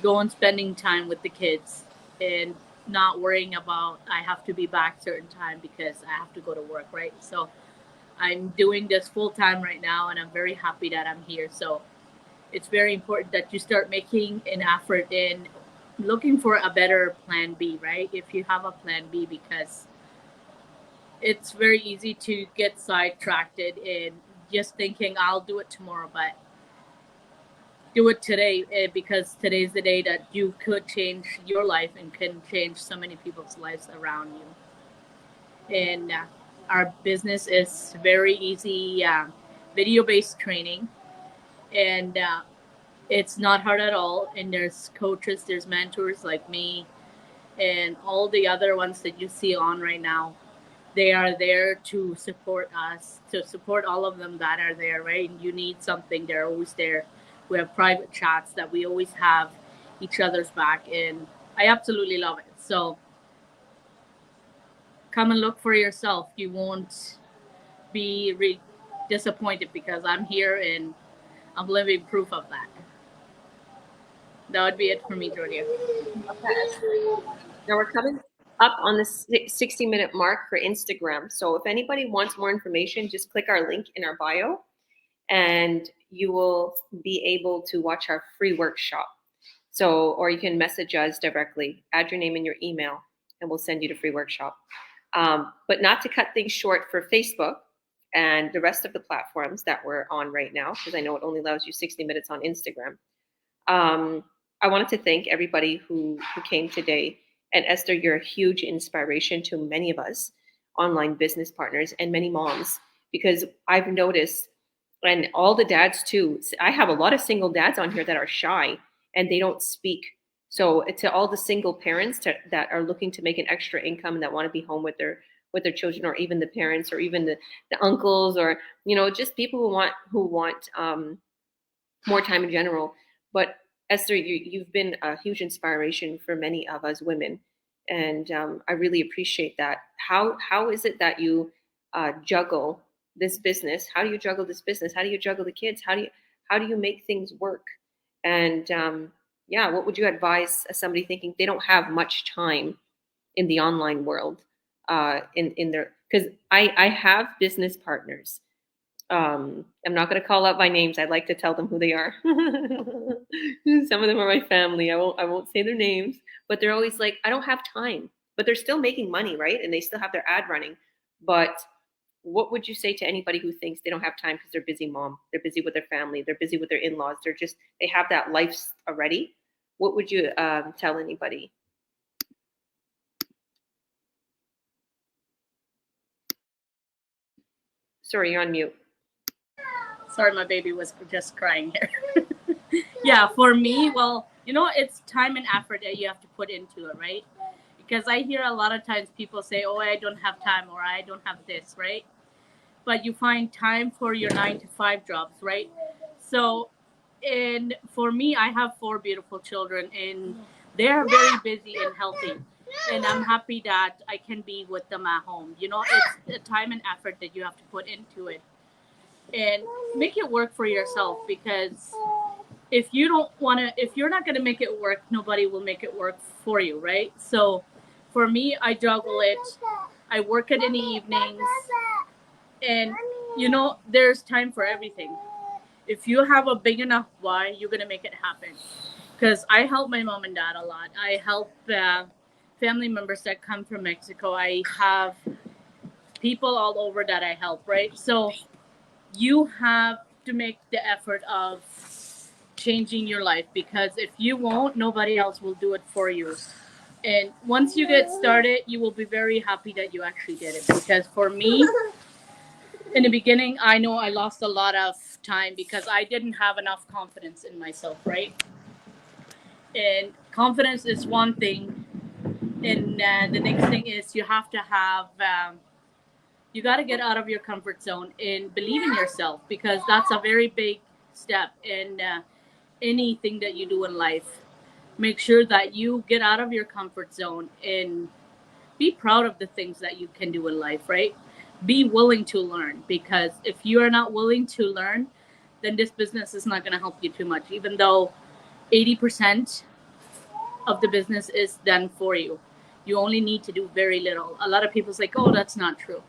going spending time with the kids and not worrying about I have to be back certain time because I have to go to work, right? So I'm doing this full time right now and I'm very happy that I'm here. So it's very important that you start making an effort in looking for a better plan B, right? If you have a plan B, because it's very easy to get sidetracked in just thinking I'll do it tomorrow, but do it today because today's the day that you could change your life and can change so many people's lives around you. And our business is very easy, video-based training, and it's not hard at all. And there's coaches, there's mentors like me and all the other ones that you see on right now. They are there to support us, to support all of them that are there, right? And you need something, they're always there. We have private chats that we always have each other's back, and I absolutely love it. So come and look for yourself. You won't be disappointed because I'm here and I'm living proof of that. That would be it for me, Jordia. Okay. Now we're coming up on the 60-minute mark for Instagram. So if anybody wants more information, just click our link in our bio and you will be able to watch our free workshop. So, or you can message us directly, add your name and your email, and we'll send you the free workshop. But not to cut things short for Facebook and the rest of the platforms that we're on right now, because I know it only allows you 60 minutes on Instagram. I wanted to thank everybody who came today. And Esther, you're a huge inspiration to many of us online business partners and many moms, because I've noticed, and all the dads too, I have a lot of single dads on here that are shy and they don't speak. So to all the single parents that are looking to make an extra income and that want to be home with their children, or even the parents, or even the uncles, or just people who want more time in general. But Esther, you've been a huge inspiration for many of us women, and I really appreciate that. How is it that you juggle this business? How do you juggle this business? How do you juggle the kids? How do you make things work? And what would you advise somebody thinking they don't have much time in the online world? In their, because I have business partners. I'm not going to call out by names. I'd like to tell them who they are. Some of them are my family. I won't say their names, but they're always like, I don't have time, but they're still making money, right? And they still have their ad running. But what would you say to anybody who thinks they don't have time because they're busy mom, they're busy with their family, they're busy with their in-laws, they have that life already? What would you tell anybody? Sorry, you're on mute. Sorry, my baby was just crying here. Yeah, for me, well, it's time and effort that you have to put into it, right? Because I hear a lot of times people say, oh, I don't have time, or I don't have this, right? But you find time for your 9-to-5 jobs, right? So, and for me, I have 4 beautiful children, and they are very busy and healthy. And I'm happy that I can be with them at home. It's the time and effort that you have to put into it. And make it work for yourself, because if you're not going to make it work, nobody will make it work for you, right? So for me, I juggle it. I work it in the evenings, and there's time for everything. If you have a big enough why, you're going to make it happen. Because I help my mom and dad a lot. I help family members that come from Mexico. I have people all over that I help, right? So you have to make the effort of changing your life, because if you won't, nobody else will do it for you. And once you get started, you will be very happy that you actually did it. Because for me, in the beginning, I know I lost a lot of time because I didn't have enough confidence in myself, right? And confidence is one thing. And the next thing is you have to have you got to get out of your comfort zone and believe in yourself, because that's a very big step in anything that you do in life. Make sure that you get out of your comfort zone and be proud of the things that you can do in life, right? Be willing to learn, because if you are not willing to learn, then this business is not going to help you too much, even though 80% of the business is done for you. You only need to do very little. A lot of people say, oh, that's not true.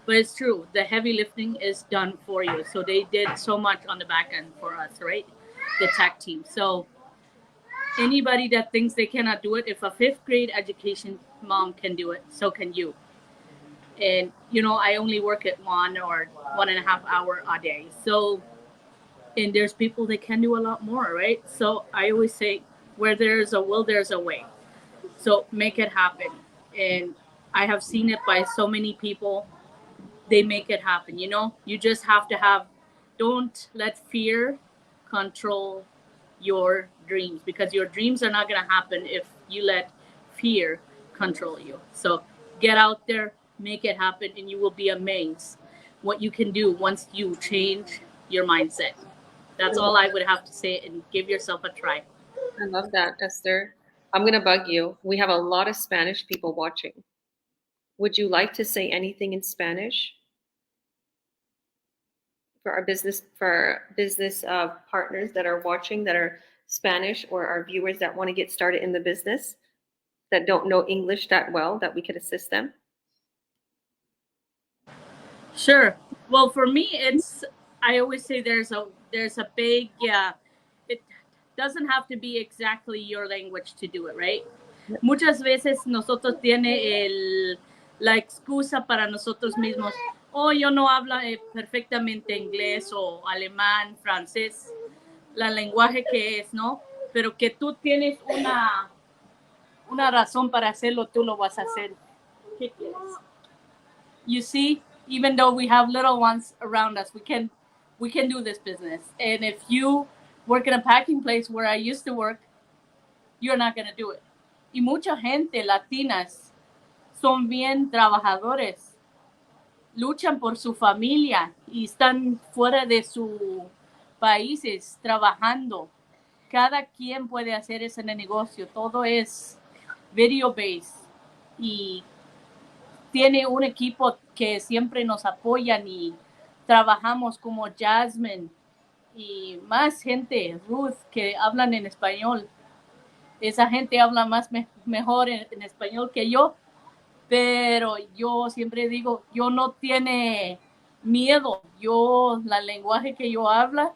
But it's true. The heavy lifting is done for you. So they did so much on the back end for us, right? The tech team. So anybody that thinks they cannot do it, if a 5th grade education mom can do it, so can you. And, I only work at 1 or 1.5 hours a day. So, and there's people that can do a lot more, right? So I always say, where there's a will, there's a way. So make it happen. And I have seen it by so many people. They make it happen. You just have to don't let fear control your dreams, because your dreams are not going to happen if you let fear control you. So get out there, make it happen, and you will be amazed what you can do once you change your mindset. That's all I would have to say, and give yourself a try. I love that, Esther. I'm going to bug you. We have a lot of Spanish people watching. Would you like to say anything in Spanish for our business partners that are watching, that are Spanish, or our viewers that want to get started in the business, that don't know English that well, that we could assist them? Sure. Well, for me, I always say there's a there's a big, it doesn't have to be exactly your language to do it, right? Muchas veces nosotros tiene la excusa para nosotros mismos, yo no hablo perfectamente inglés o alemán, francés, la lenguaje que es, ¿no? Pero que tú tienes una razón para hacerlo, tú lo vas a hacer. ¿Qué quieres? You see, even though we have little ones around us, we can do this business. And if you work in a packing place where I used to work, you're not going to do it. Y mucha gente latinas son bien trabajadores, luchan por su familia y están fuera de sus países trabajando. Cada quien puede hacer ese negocio, todo es video based y tiene un equipo que siempre nos apoyan y trabajamos como Jasmin y más gente, Ruth, que hablan en español. Esa gente habla mejor en español que yo, pero yo siempre digo, yo no tiene miedo. La lenguaje que yo hablo,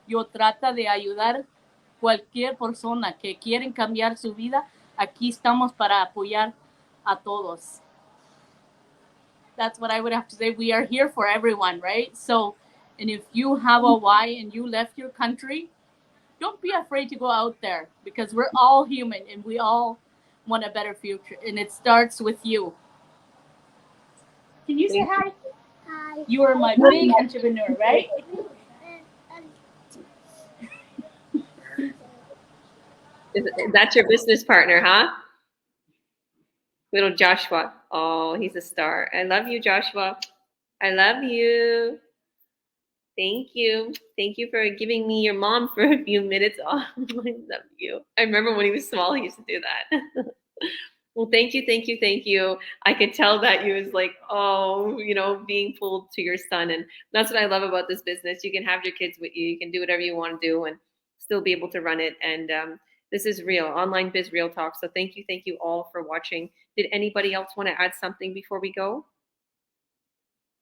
yo trato de ayudar cualquier persona que quieren cambiar su vida. Aquí estamos para apoyar a todos. That's what I would have to say. We are here for everyone, right? So, and if you have a why and you left your country, don't be afraid to go out there because we're all human and we all want a better future. And it starts with you. Can you say hi? Hi. You are my big entrepreneur, right? That's your business partner, huh? Little Joshua. Oh, he's a star. I love you, Joshua. I love you. Thank you. Thank you for giving me your mom for a few minutes. Oh, I love you. I remember when he was small, he used to do that. Well, thank you. I could tell that you was like, being pulled to your son. And that's what I love about this business. You can have your kids with you. You can do whatever you want to do and still be able to run it. And this is real, online biz real talk. So thank you all for watching. Did anybody else want to add something before we go?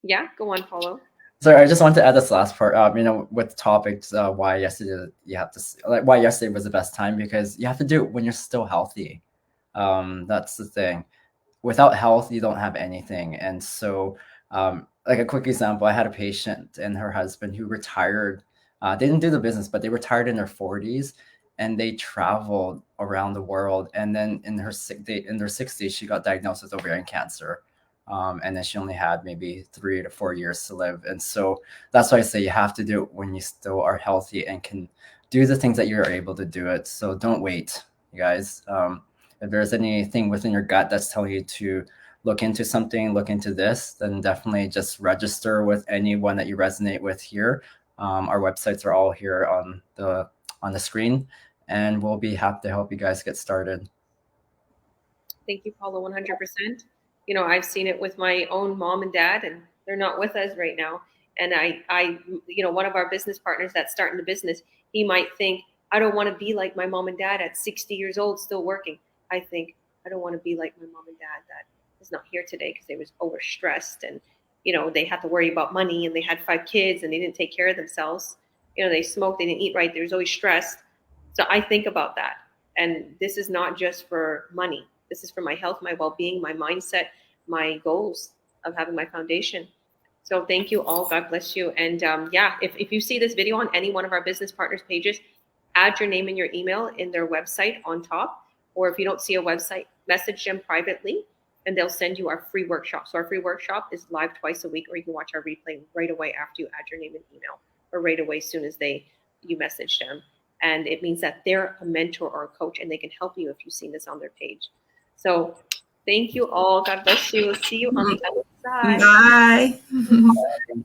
Yeah, go on, Paulo. So I just want to add this last part. With topics, why yesterday why yesterday was the best time, because you have to do it when you're still healthy. That's the thing. Without health, you don't have anything. And so, like a quick example, I had a patient and her husband who retired. They didn't do the business, but they retired in their 40s. And they traveled around the world. And then in their 60s, she got diagnosed with ovarian cancer. And then she only had maybe 3 to 4 years to live. And so that's why I say you have to do it when you still are healthy and can do the things that you're able to do it. So don't wait, you guys. If there's anything within your gut that's telling you to look into something, look into this, then definitely just register with anyone that you resonate with here. Our websites are all here on the screen, and we'll be happy to help you guys get started. Thank you, Paulo, 100%. I've seen it with my own mom and dad, and they're not with us right now. And I one of our business partners that's starting the business, he might think, I don't want to be like my mom and dad at 60 years old, still working. I think, I don't want to be like my mom and dad that is not here today because they was overstressed and, they had to worry about money and they had 5 kids and they didn't take care of themselves. They smoked, they didn't eat right. They was always stressed. So I think about that. And this is not just for money. This is for my health, my well-being, my mindset, my goals of having my foundation. So thank you all. God bless you. And if you see this video on any one of our business partners pages, add your name and your email in their website on top. Or if you don't see a website, message them privately and they'll send you our free workshop. So our free workshop is live twice a week, or you can watch our replay right away after you add your name and email, or right away as soon as you message them. And it means that they're a mentor or a coach and they can help you if you've seen this on their page. So thank you all. God bless you. See you on the other side. Bye. Bye.